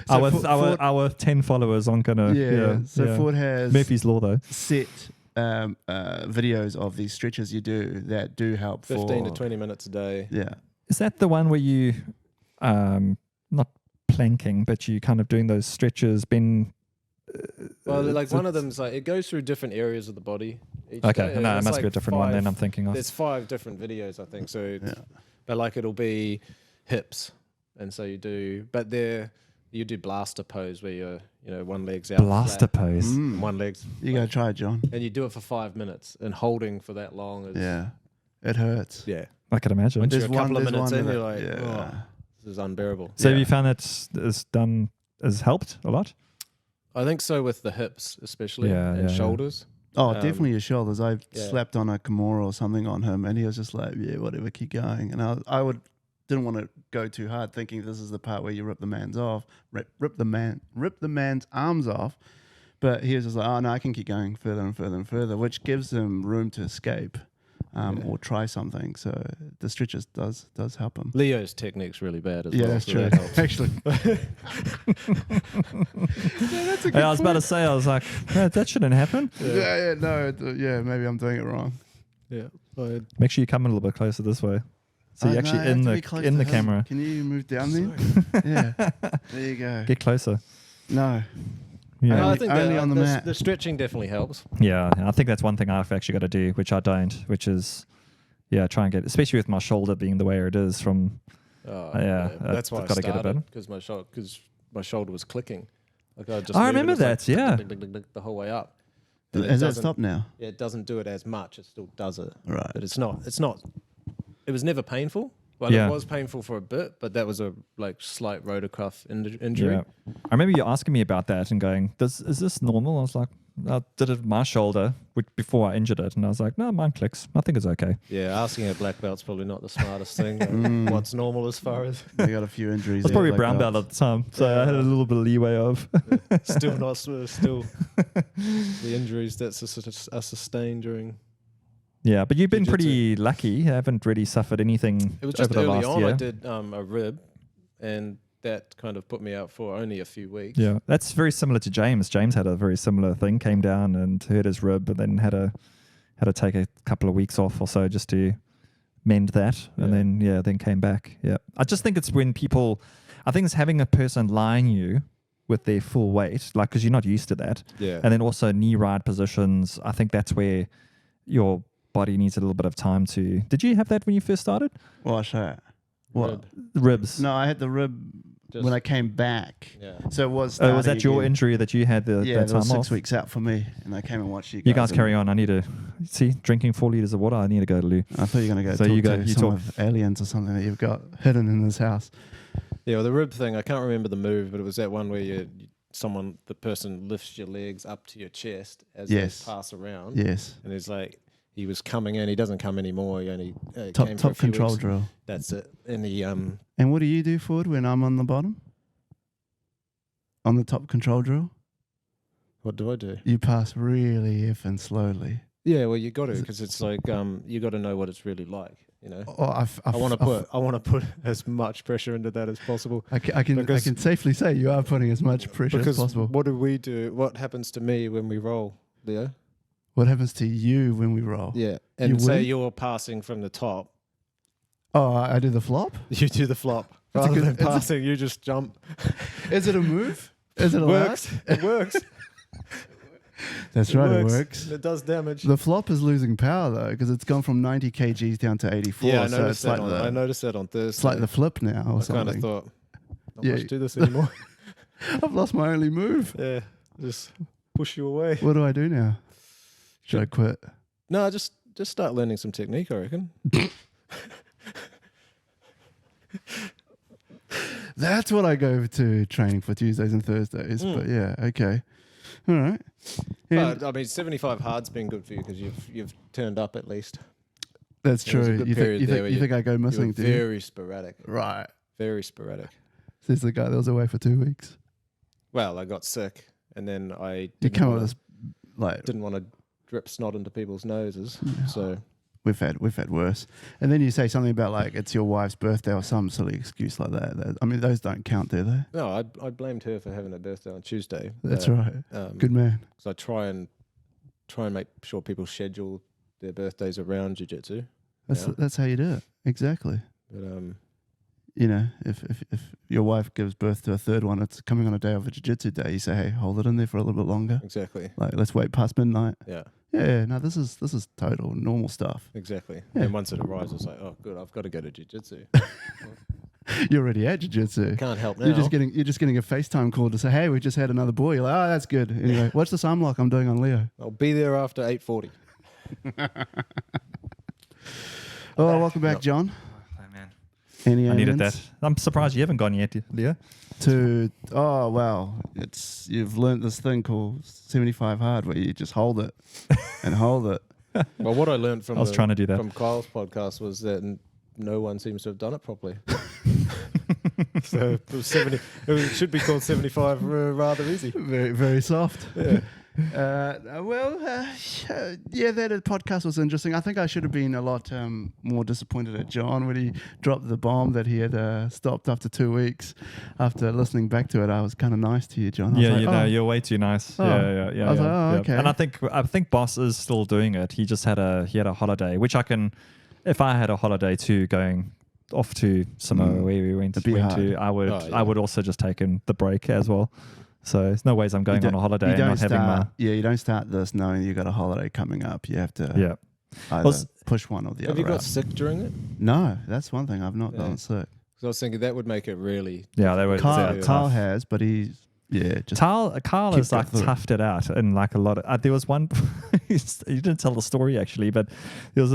Speaker 1: Our 10 followers aren't going to...
Speaker 3: So Ford has...
Speaker 1: Murphy's Law, though.
Speaker 3: Set videos of these stretches you do that do help
Speaker 2: 15 to 20 minutes a day.
Speaker 3: Yeah.
Speaker 1: Is that the one where you... not planking, but you kind of doing those stretches, bend...
Speaker 2: Well, like one of them's like it goes through different areas of the body. Each
Speaker 1: Okay,
Speaker 2: day, and
Speaker 1: no, it
Speaker 2: it's
Speaker 1: must be a
Speaker 2: like
Speaker 1: different one then I'm
Speaker 2: 5
Speaker 1: thinking of.
Speaker 2: There's 5 different videos, I think. So,
Speaker 3: Yeah.
Speaker 2: but like it'll be hips, and so you do blaster pose where one leg's out,
Speaker 1: Blaster
Speaker 2: flat,
Speaker 1: pose.
Speaker 2: and one leg's,
Speaker 3: You gotta try it, John.
Speaker 2: and you do it for 5 minutes, and holding for that long is
Speaker 3: Yeah, it hurts.
Speaker 2: yeah.
Speaker 1: I could imagine.
Speaker 2: Once
Speaker 3: There's
Speaker 2: you're a couple of
Speaker 3: there's
Speaker 2: minutes
Speaker 3: one
Speaker 2: in,
Speaker 3: that-
Speaker 2: you're like,
Speaker 3: yeah.
Speaker 2: oh, this is unbearable.
Speaker 1: So
Speaker 3: Yeah.
Speaker 1: you found that has helped a lot?
Speaker 2: I think so with the hips, especially,
Speaker 1: Yeah,
Speaker 2: and
Speaker 1: yeah.
Speaker 2: shoulders.
Speaker 3: Oh, definitely your shoulders. I
Speaker 2: yeah.
Speaker 3: slapped on a Kimura or something on him, and he was just like, "Yeah, whatever, keep going." And I didn't want to go too hard, thinking this is the part where you rip the man's arms off. But he was just like, "Oh no, I can keep going further and further and further," which gives him room to escape or try something. So the stretches does help him.
Speaker 2: Leo's technique's really bad as
Speaker 3: Yeah,
Speaker 2: well.
Speaker 3: that's
Speaker 2: so
Speaker 3: true.
Speaker 2: that helps.
Speaker 3: Actually,
Speaker 1: I was about to say, I was like, that shouldn't happen.
Speaker 3: maybe I'm doing it wrong.
Speaker 2: Yeah.
Speaker 1: Make sure you come a little bit closer this way. So
Speaker 3: Oh,
Speaker 1: you're
Speaker 3: no,
Speaker 1: actually
Speaker 3: I have
Speaker 1: in
Speaker 3: to be close
Speaker 1: the
Speaker 3: to him.
Speaker 1: camera.
Speaker 3: Can you move down then? Yeah, there you go.
Speaker 1: Get closer.
Speaker 3: No,
Speaker 1: Yeah.
Speaker 2: No, I
Speaker 3: Only-
Speaker 2: think
Speaker 3: only on the mat.
Speaker 2: the stretching definitely helps.
Speaker 1: Yeah, I think that's one thing I've actually got to do, which I don't, which is, try and get, especially with my shoulder being the way it is from,
Speaker 2: That's why
Speaker 1: I've
Speaker 2: I
Speaker 1: gotta get it
Speaker 2: started
Speaker 1: better.
Speaker 2: because my shoulder was clicking. Like I just
Speaker 1: I
Speaker 2: moved
Speaker 1: remember
Speaker 2: and it's
Speaker 1: that, yeah.
Speaker 2: ding, ding, ding, ding, the whole way up. And it
Speaker 3: has that
Speaker 2: doesn't-
Speaker 3: stopped now?
Speaker 2: Yeah, it doesn't do it as much. It still does it,
Speaker 3: Right.
Speaker 2: but it's not. It was never painful. Well,
Speaker 1: Yeah.
Speaker 2: it was painful for a bit, but that was a slight rotator cuff injury.
Speaker 1: Yeah. I remember you asking me about that and going, is this normal? I was like, I did it with my shoulder before I injured it. And I was like, no, mine clicks. I think it's okay.
Speaker 2: Yeah, asking a black belt's probably not the smartest thing. What's normal as far as
Speaker 3: We got a few injuries.
Speaker 1: I was probably a
Speaker 3: there,
Speaker 1: brown
Speaker 3: like
Speaker 1: belt at the time. So I had a little bit of leeway of.
Speaker 2: still the injuries that are sustained during.
Speaker 1: Yeah, but you've been
Speaker 2: Jiu-jitsu.
Speaker 1: pretty lucky. You haven't really suffered anything
Speaker 2: It was just
Speaker 1: over the
Speaker 2: early
Speaker 1: last
Speaker 2: on.
Speaker 1: year.
Speaker 2: I did a rib, and that kind of put me out for only a few weeks.
Speaker 1: Yeah, that's very similar to James. James had a very similar thing. Came down and hurt his rib, and then had to take a couple of weeks off or so just to mend that, and then came back. Yeah, I just think it's when people, I think it's having a person lying you with their full weight, like because you're not used to that,
Speaker 2: Yeah.
Speaker 1: and then also knee ride positions. I think that's where your body needs a little bit of time to. Did you have that when you first started?
Speaker 3: What's that? What?
Speaker 2: Rib.
Speaker 1: Ribs.
Speaker 3: No, I had the rib
Speaker 2: Just-
Speaker 3: when I came back.
Speaker 2: Yeah.
Speaker 3: So it was.
Speaker 1: Oh, was
Speaker 3: starting
Speaker 1: that your
Speaker 3: again.
Speaker 1: injury that you had
Speaker 3: Yeah,
Speaker 1: that
Speaker 3: it was
Speaker 1: time
Speaker 3: 6
Speaker 1: off?
Speaker 3: weeks out for me, and I came and watched you guys.
Speaker 1: You guys
Speaker 3: and
Speaker 1: carry on. I need to see drinking 4 liters of water. I need to go to loo.
Speaker 3: I thought you were going to go
Speaker 1: So
Speaker 3: talk
Speaker 1: you go-
Speaker 3: to
Speaker 1: you
Speaker 3: some
Speaker 1: talk.
Speaker 3: of aliens or something that you've got hidden in this house.
Speaker 2: Yeah, well, the rib thing, I can't remember the move, but it was that one where the person lifts your legs up to your chest as
Speaker 3: Yes.
Speaker 2: they pass around.
Speaker 3: Yes.
Speaker 2: And it's like, he was coming in, he doesn't come anymore, he only came
Speaker 3: Top
Speaker 2: for a few
Speaker 3: control
Speaker 2: weeks.
Speaker 3: drill.
Speaker 2: That's it. And he,
Speaker 3: And what do you do, Ford, when I'm on the bottom? On the top control drill?
Speaker 2: what do I do?
Speaker 3: You pass really effing slowly.
Speaker 2: Yeah, well, you got to, because it's like, you got to know what it's really like, you know?
Speaker 3: Oh,
Speaker 2: I want to put as much pressure into that as possible.
Speaker 3: I
Speaker 2: because-
Speaker 3: can safely say you are putting as much pressure as
Speaker 2: Because
Speaker 3: possible.
Speaker 2: what do we do? What happens to me when we roll, Leo?
Speaker 3: What happens to you when we roll?
Speaker 2: Yeah.
Speaker 3: You
Speaker 2: And say
Speaker 3: win?
Speaker 2: you're passing from the top,
Speaker 3: Oh, I do the flop?
Speaker 2: you do the flop.
Speaker 3: It's a
Speaker 2: Rather
Speaker 3: good-
Speaker 2: than
Speaker 3: it's a-
Speaker 2: passing, you just jump.
Speaker 3: Is it a move? Is it allowed?
Speaker 2: Works. It works.
Speaker 3: That's right, it works.
Speaker 2: It does damage.
Speaker 3: The flop is losing power though, because it's gone from 90 kgs down to 84.
Speaker 2: Yeah, I
Speaker 3: so
Speaker 2: noticed
Speaker 3: it's like
Speaker 2: that. I
Speaker 3: the
Speaker 2: noticed that on Thursday.
Speaker 3: it's like the flip now or
Speaker 2: I kind
Speaker 3: something.
Speaker 2: of thought, I
Speaker 3: Yeah.
Speaker 2: must do this anymore.
Speaker 3: I've lost my only move.
Speaker 2: Yeah, just push you away.
Speaker 3: What do I do now? Should I quit?
Speaker 2: No, just start learning some technique, I reckon.
Speaker 3: That's what I go to training for Tuesdays and Thursdays. But yeah, okay, all right. And
Speaker 2: But I mean, 75 hard's been good for you because you've turned up at least.
Speaker 3: that's
Speaker 2: there was a
Speaker 3: true.
Speaker 2: good
Speaker 3: You
Speaker 2: period
Speaker 3: think,
Speaker 2: there where
Speaker 3: you think I go
Speaker 2: You were
Speaker 3: missing? Do you?
Speaker 2: very sporadic.
Speaker 3: Right.
Speaker 2: Very sporadic.
Speaker 3: Says the guy that was away for 2 weeks.
Speaker 2: Well, I got sick, and then I
Speaker 3: You
Speaker 2: didn't
Speaker 3: come up
Speaker 2: wanna-
Speaker 3: with this like
Speaker 2: didn't want to drip snot into people's noses. So
Speaker 3: we've had worse. And then you say something about like it's your wife's birthday or some silly excuse like that. I mean, those don't count, do they?
Speaker 2: no, I blamed her for having a birthday on Tuesday.
Speaker 3: That's right. Good man.
Speaker 2: Because I try and make sure people schedule their birthdays around jiu-jitsu.
Speaker 3: That's how you do it. Exactly.
Speaker 2: But
Speaker 3: you know, if your wife gives birth to a third one, it's coming on a day of a jiu-jitsu day. You say, hey, hold it in there for a little bit longer.
Speaker 2: Exactly.
Speaker 3: Like, let's wait past midnight.
Speaker 2: Yeah.
Speaker 3: Yeah, no, this is total normal stuff.
Speaker 2: Exactly.
Speaker 3: Yeah.
Speaker 2: And once it arrives, it's like, oh, good, I've got to go to jiu-jitsu.
Speaker 3: You're already at jiu-jitsu.
Speaker 2: Can't help now.
Speaker 3: You're just getting a FaceTime call to say, hey, we just had another boy. You're like, oh, that's good. Anyway, watch this arm lock I'm doing on Leo.
Speaker 2: I'll be there after 8:40.
Speaker 3: Oh, welcome back, John.
Speaker 1: Oh, man.
Speaker 3: Any
Speaker 1: I needed
Speaker 3: aliens?
Speaker 1: that. I'm surprised you haven't gone yet, Leo.
Speaker 3: You've learnt this thing called 75 hard where you just hold it and hold it.
Speaker 2: Well, what I learned from
Speaker 1: trying to do that.
Speaker 2: from Kyle's podcast was that no one seems to have done it properly. So it was 70. It should be called 75 rather easy.
Speaker 3: Very, very soft.
Speaker 2: Yeah.
Speaker 3: That podcast was interesting. I think I should have been a lot more disappointed at John when he dropped the bomb that he had stopped after 2 weeks. After listening back to it, I was kind of nice to you, John. I was
Speaker 1: Yeah,
Speaker 3: like,
Speaker 1: you know, you're way too nice.
Speaker 3: Oh.
Speaker 1: Yeah.
Speaker 3: I was like, oh, okay.
Speaker 1: And I think Boss is still doing it. He just had a holiday, which I can, if I had a holiday too, going off to somewhere where we went
Speaker 3: It'd be hard.
Speaker 1: to, I would also just take the break as well. So there's no ways I'm going on a holiday and not having my.
Speaker 3: Yeah, you don't start this knowing you got a holiday coming up. You have to
Speaker 1: Yeah.
Speaker 3: push one or the
Speaker 2: Have
Speaker 3: other
Speaker 2: you got
Speaker 3: out.
Speaker 2: sick during it?
Speaker 3: No, that's one thing I've not done sick.
Speaker 2: Because I was thinking that would make it really.
Speaker 1: Yeah, they were.
Speaker 3: Carl
Speaker 1: tough.
Speaker 3: has, but he's just
Speaker 1: Carl has
Speaker 3: keep
Speaker 1: like
Speaker 3: going through.
Speaker 1: toughed it out and like a lot of there was one you didn't tell the story actually, but there's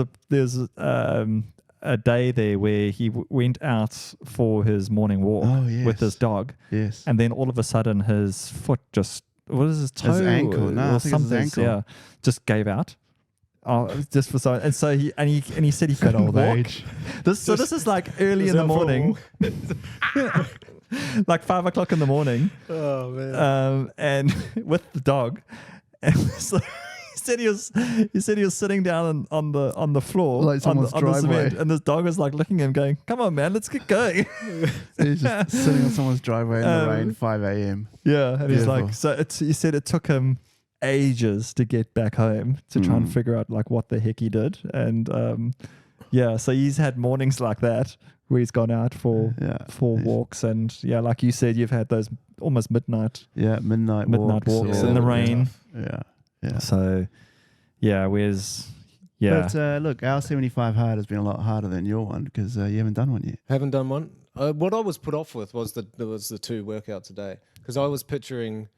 Speaker 1: a day there where he went out for his morning walk with his dog, and then all of a sudden his foot just his toe
Speaker 3: his ankle, no, I think it's his
Speaker 1: something,
Speaker 3: ankle.
Speaker 1: yeah, just gave out. Oh, just for so, and so he said he
Speaker 3: Good old
Speaker 1: walk.
Speaker 3: age.
Speaker 1: This is like early in the morning, like 5 o'clock in the morning.
Speaker 2: Oh man!
Speaker 1: And with the dog, and so he said he was sitting down on the floor,
Speaker 3: like someone's
Speaker 1: on the
Speaker 3: driveway,
Speaker 1: cement, and this dog was like looking at him, going, "Come on, man, let's get going."
Speaker 3: He's just sitting on someone's driveway in the rain, 5 a.m.
Speaker 1: Yeah, and he's
Speaker 3: Beautiful.
Speaker 1: like, so he said it took him ages to get back home to try and figure out like what the heck he did, and so he's had mornings like that where he's gone out for walks, and like you said, you've had those almost midnight
Speaker 3: midnight
Speaker 1: walks in the rain.
Speaker 3: Yeah.
Speaker 1: So, where's
Speaker 3: But look, our 75 hard has been a lot harder than your one because you haven't done one yet.
Speaker 2: Haven't done one. What I was put off with was the 2 workouts a day because I was picturing.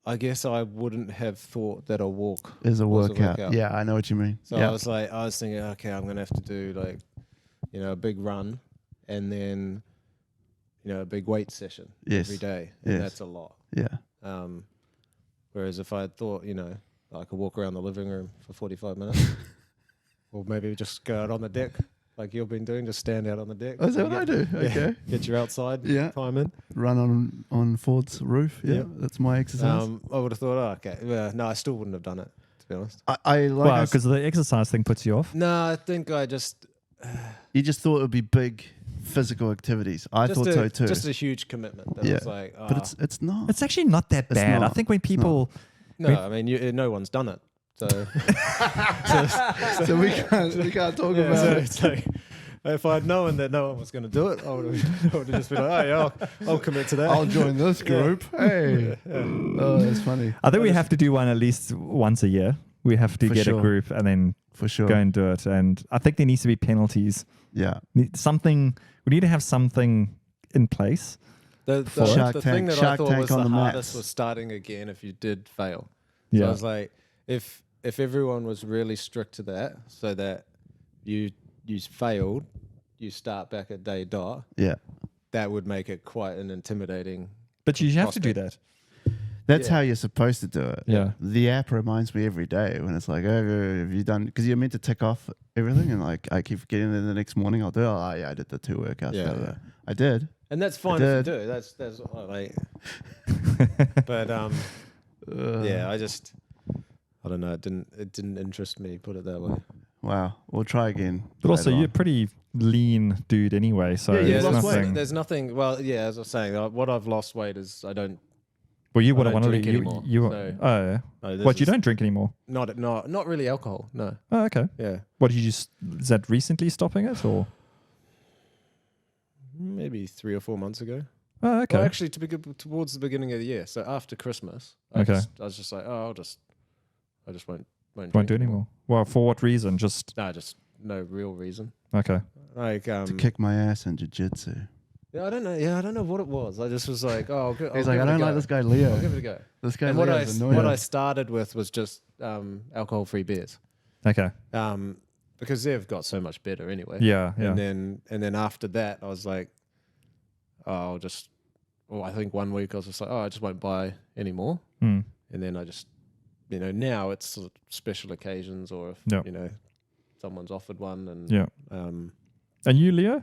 Speaker 2: I guess I wouldn't have thought that a walk
Speaker 3: is a
Speaker 2: was
Speaker 3: workout. Yeah, I know what you mean.
Speaker 2: So I was thinking, okay, I'm gonna have to do like, a big run, and then, a big weight session every day, and that's a lot.
Speaker 3: Yeah.
Speaker 2: Whereas if I had thought, I could walk around the living room for 45 minutes, or maybe just go out on the deck like you've been doing, just stand out on the deck.
Speaker 3: Oh, is that what I do? Okay.
Speaker 2: Get your outside time in.
Speaker 3: Run on Ford's roof. Yeah, that's my exercise.
Speaker 2: I would have thought, okay. No, I still wouldn't have done it, to be honest.
Speaker 1: Because the exercise thing puts you off.
Speaker 2: No, I think I just...
Speaker 3: you just thought it would be big physical activities. I thought so too.
Speaker 2: Just a huge commitment. That was like,
Speaker 3: but it's not.
Speaker 1: It's actually not that bad.
Speaker 3: not.
Speaker 1: I think when people...
Speaker 2: No, I mean, no one's done it. So,
Speaker 3: so we can't talk about
Speaker 2: so
Speaker 3: it.
Speaker 2: it's like, if I'd known that no one was going to do it, I would have just been like, oh yeah, I'll commit to that.
Speaker 3: I'll join this group. Hey, oh, that's funny.
Speaker 1: I think we have to do one at least once a year. We have to get a group and then
Speaker 3: for sure
Speaker 1: go and do it. And I think there needs to be penalties.
Speaker 3: Yeah,
Speaker 1: We need to have something in place.
Speaker 2: The
Speaker 3: Shark
Speaker 2: thing
Speaker 3: Tank.
Speaker 2: that
Speaker 3: Shark
Speaker 2: I thought
Speaker 3: Tank
Speaker 2: was
Speaker 3: on
Speaker 2: the
Speaker 3: the
Speaker 2: hardest
Speaker 3: mats.
Speaker 2: was starting again if you did fail.
Speaker 1: Yeah.
Speaker 2: So I was like, if everyone was really strict to that, so that you failed, you start back at day dot.
Speaker 3: Yeah,
Speaker 2: that would make it quite an intimidating.
Speaker 1: But you have to do that.
Speaker 3: That's how you're supposed to do it.
Speaker 1: Yeah.
Speaker 3: The app reminds me every day when it's like, oh, have you done? Because you're meant to tick off everything, and like I keep forgetting. Then the next morning I'll do. Oh yeah, I did the 2 workouts.
Speaker 2: Yeah.
Speaker 3: I did.
Speaker 2: And that's fine if you do. That's like. But I don't know. It didn't interest me. Put it that way.
Speaker 3: Wow. We'll try again.
Speaker 1: But also,
Speaker 3: later
Speaker 1: you're
Speaker 3: on.
Speaker 1: a pretty lean dude anyway. So
Speaker 3: Yeah,
Speaker 1: there's
Speaker 3: lost weight.
Speaker 1: nothing.
Speaker 2: There's nothing. Well, yeah, as I was saying, what I've lost weight is I don't.
Speaker 1: Well, you
Speaker 2: I
Speaker 1: wouldn't
Speaker 2: don't
Speaker 1: want to
Speaker 2: drink
Speaker 1: leave.
Speaker 2: anymore,
Speaker 1: You
Speaker 2: so-
Speaker 1: oh,
Speaker 2: No, this
Speaker 1: what? You
Speaker 2: is
Speaker 1: don't drink anymore?
Speaker 2: Not really alcohol. No.
Speaker 1: Oh, okay.
Speaker 2: Yeah.
Speaker 1: What did you just? Is that recently stopping it or?
Speaker 2: maybe 3 or 4 months ago.
Speaker 1: Oh, okay.
Speaker 2: Well, actually, towards the beginning of the year. So after Christmas, I was just like, I just won't
Speaker 1: Won't do anymore. Well, for what reason? Just
Speaker 2: just no real reason.
Speaker 1: okay.
Speaker 2: Like
Speaker 3: To kick my ass in jiu-jitsu.
Speaker 2: Yeah, I don't know. Yeah, I don't know what it was. I just was like, oh,
Speaker 3: He's like, I don't like this guy Leo.
Speaker 2: I'll give it a go.
Speaker 3: This guy
Speaker 2: And
Speaker 3: Leo
Speaker 2: what
Speaker 3: is annoying.
Speaker 2: I started with was just alcohol-free beers.
Speaker 1: Okay.
Speaker 2: Because they've got so much better anyway.
Speaker 1: Yeah.
Speaker 2: And then after that, I was like, I think 1 week I was just like, I just won't buy anymore.
Speaker 1: Mm.
Speaker 2: And then I just, now it's sort of special occasions or if,
Speaker 1: Yep.
Speaker 2: someone's offered one. And
Speaker 1: Yeah. And you, Leo?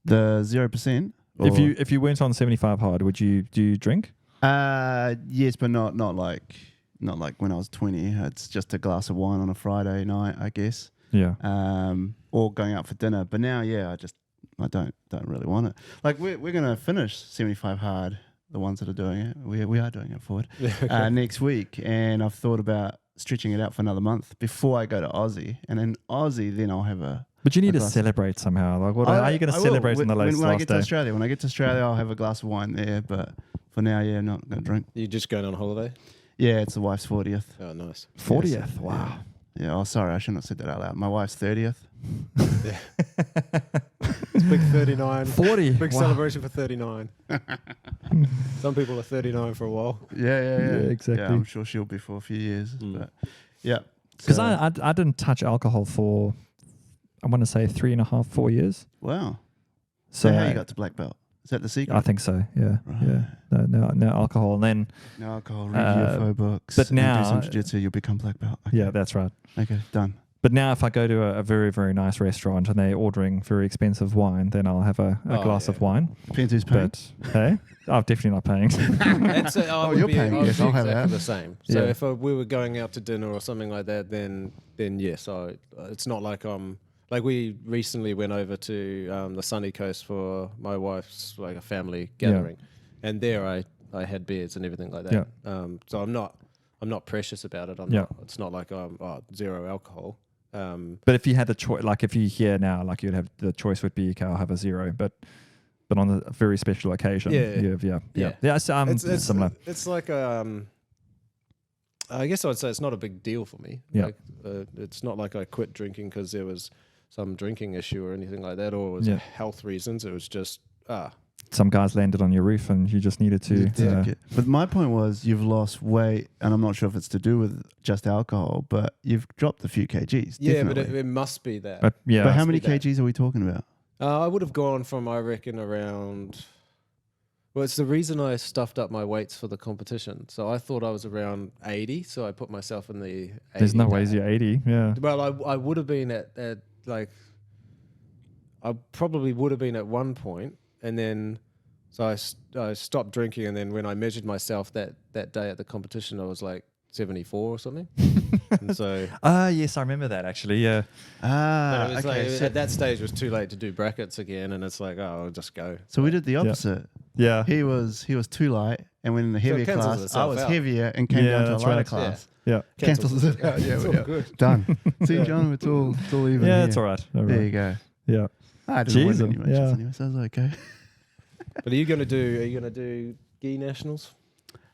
Speaker 3: The 0%.
Speaker 1: If you went on 75 hard, do you drink?
Speaker 3: Yes, but not like when I was 20. It's just a glass of wine on a Friday night, I guess.
Speaker 1: Yeah.
Speaker 3: Or going out for dinner. But now, I don't really want it. Like we're gonna finish 75 hard. The ones that are doing it, we are doing it forward next week, and I've thought about stretching it out for another month before I go to Aussie, and in Aussie, then I'll have a.
Speaker 1: But you need to celebrate somehow. Like, what are you going to celebrate on the last
Speaker 3: when I get
Speaker 1: day?
Speaker 3: to Australia? When I get to Australia, I'll have a glass of wine there. But for now, I'm not going to drink.
Speaker 2: You just going on holiday?
Speaker 3: Yeah, it's the wife's 40th.
Speaker 2: Oh, nice.
Speaker 1: 40th.
Speaker 3: Yes.
Speaker 1: Wow.
Speaker 3: Yeah. Oh, sorry, I shouldn't have said that out loud. My wife's 30th.
Speaker 2: Yeah. It's big 39.
Speaker 1: 40.
Speaker 2: Big
Speaker 1: Wow.
Speaker 2: celebration for 39. Some people are 39 for a while.
Speaker 3: Yeah,
Speaker 1: exactly.
Speaker 3: Yeah, I'm sure she'll be for a few years. But yeah.
Speaker 1: Because I didn't touch alcohol for, I want to say 3.5, 4 years.
Speaker 3: Wow.
Speaker 1: So
Speaker 3: how you got to black belt? Is that the secret?
Speaker 1: I think so. Yeah.
Speaker 3: Right.
Speaker 1: Yeah. No alcohol. And then
Speaker 3: No alcohol, read UFO books.
Speaker 1: but
Speaker 3: and
Speaker 1: now-
Speaker 3: do some jiu-jitsu, you'll become black belt. Okay.
Speaker 1: yeah, that's right.
Speaker 3: Okay, done.
Speaker 1: But now if I go to a very, very nice restaurant and they're ordering very expensive wine, then I'll have a glass of wine.
Speaker 3: Depends who's paying.
Speaker 1: But hey, I'm definitely not paying.
Speaker 3: You're paying. Yes, I'll have that.
Speaker 2: The same. So
Speaker 1: Yeah.
Speaker 2: if we were going out to dinner or something like that, then yes, it's not like like we recently went over to the sunny coast for my wife's like a family gathering, and there I had beers and everything like that. So I'm not precious about it. It's not like zero alcohol.
Speaker 1: But if you had the choice, like if you here now, like you'd have the choice would be, okay, I'll have a 0, but on a very special occasion, yeah. So it's similar.
Speaker 2: It's like I guess I'd say it's not a big deal for me.
Speaker 1: Yeah.
Speaker 2: Like, it's not like I quit drinking because there was some drinking issue or anything like that, or it was health reasons. It was just
Speaker 1: Some guys landed on your roof and you just needed to.
Speaker 3: But my point was you've lost weight, and I'm not sure if it's to do with just alcohol, but you've dropped a few kgs.
Speaker 2: Yeah,
Speaker 3: definitely.
Speaker 2: but it must be that.
Speaker 1: But
Speaker 3: But how many
Speaker 2: be that.
Speaker 3: kgs are we talking about?
Speaker 2: I would have gone from, I reckon, around. Well, it's the reason I stuffed up my weights for the competition. So I thought I was around 80, so I put myself in the 80.
Speaker 1: There's no ways you're 80. Yeah.
Speaker 2: Well, I would have been at like, I probably would have been at one point, and then, so I stopped drinking, and then when I measured myself that day at the competition, I was like 74 or something. And so
Speaker 1: Yes, I remember that actually. Yeah.
Speaker 2: but it was
Speaker 3: Okay.
Speaker 2: like, at that stage, it was too late to do brackets again, and it's like, I'll just go.
Speaker 3: So we did the opposite.
Speaker 1: Yeah.
Speaker 3: He was too light, and went in the heavier
Speaker 2: cancels
Speaker 3: class. I
Speaker 2: itself
Speaker 3: was
Speaker 2: out.
Speaker 3: heavier and came down to a
Speaker 1: that's
Speaker 3: lighter
Speaker 1: right.
Speaker 3: class.
Speaker 1: Yeah.
Speaker 3: Cancels it out. Yeah,
Speaker 2: It's all good.
Speaker 3: Done. See, John, it's all even.
Speaker 1: Yeah,
Speaker 3: here.
Speaker 1: it's all right.
Speaker 3: There you go.
Speaker 1: Yeah.
Speaker 3: I didn't
Speaker 1: Jeez,
Speaker 3: win any matches
Speaker 1: yeah.
Speaker 3: anyway, so it was okay.
Speaker 2: But are you gonna do gi nationals?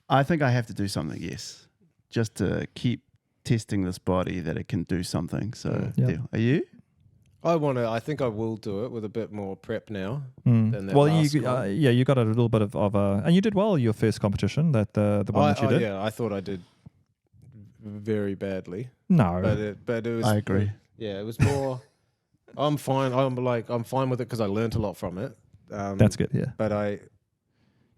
Speaker 3: I think I have to do something, yes, just to keep testing this body that it can do something. So,
Speaker 1: Yeah.
Speaker 3: deal. Are you?
Speaker 2: I think I will do it with a bit more prep now. Than that
Speaker 1: Well,
Speaker 2: last
Speaker 1: you
Speaker 2: one.
Speaker 1: you got a little bit of and you did well your first competition, that the one that you did.
Speaker 2: Yeah, I thought I did very badly.
Speaker 1: No.
Speaker 2: But it was.
Speaker 3: I agree.
Speaker 2: Yeah, it was more. I'm fine. I'm fine with it because I learnt a lot from it.
Speaker 1: That's good. Yeah.
Speaker 2: But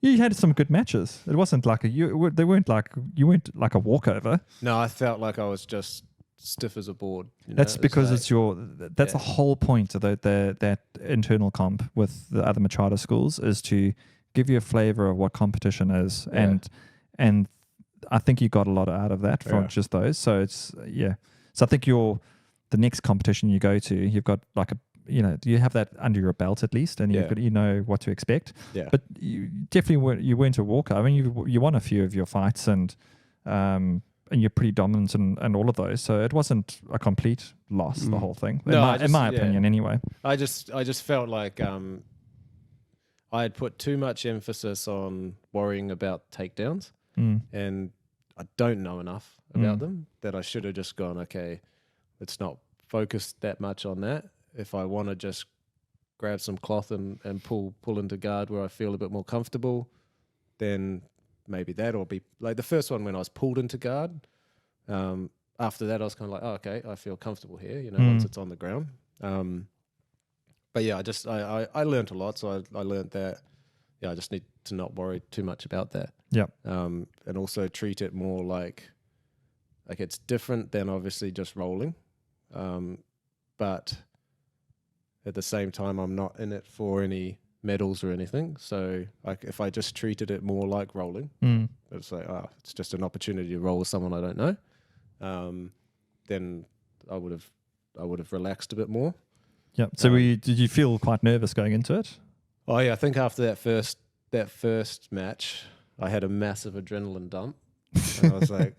Speaker 1: You had some good matches. It wasn't like you weren't like a walkover.
Speaker 2: No, I felt like I was just stiff as a board.
Speaker 1: That's because it's that's the whole point of that internal comp with the other Machado schools, is to give you a flavor of what competition is, and I think you got a lot out of that from just those. So it's So I think the next competition you go to, you've got like you have that under your belt at least, and you know what to expect.
Speaker 2: Yeah.
Speaker 1: But you definitely you weren't a walker. I mean, you won a few of your fights, and you're pretty dominant in all of those. So it wasn't a complete loss, the whole thing. In my opinion, anyway.
Speaker 2: I just felt like I had put too much emphasis on worrying about takedowns, and I don't know enough about them that I should have just gone, okay, let's not focus that much on that. If I want to just grab some cloth and pull into guard where I feel a bit more comfortable, then maybe that, or be like the first one when I was pulled into guard. After that, I was kind of like, oh, okay, I feel comfortable here, once it's on the ground. But yeah, I learned a lot. So I learned that, I just need to not worry too much about that.
Speaker 1: Yeah.
Speaker 2: And also treat it more like it's different than obviously just rolling. But at the same time, I'm not in it for any medals or anything. So if I just treated it more like rolling, it's like, it's just an opportunity to roll with someone I don't know. Then I would have relaxed a bit more.
Speaker 1: Yeah. So did you feel quite nervous going into it?
Speaker 2: Oh yeah, I think after that first match, I had a massive adrenaline dump. And I was like,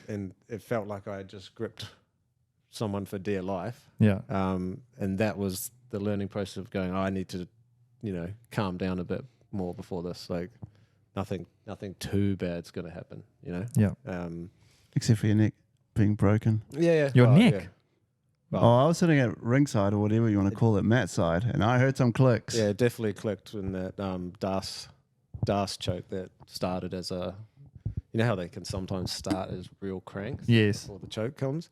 Speaker 2: and it felt like I had just gripped someone for dear life.
Speaker 1: Yeah.
Speaker 2: And that was the learning process of going, I need to, calm down a bit more before this. Like nothing too bad's going to happen,
Speaker 1: Yeah.
Speaker 3: Except for your neck being broken.
Speaker 2: Yeah.
Speaker 1: Your neck?
Speaker 2: Yeah. Well,
Speaker 3: I was sitting at ringside or whatever you want to call it, Matt's side, and I heard some clicks.
Speaker 2: Yeah, it definitely clicked in that Das choke that started as a, how they can sometimes start as real cranks.
Speaker 1: Yes.
Speaker 2: Before the choke comes.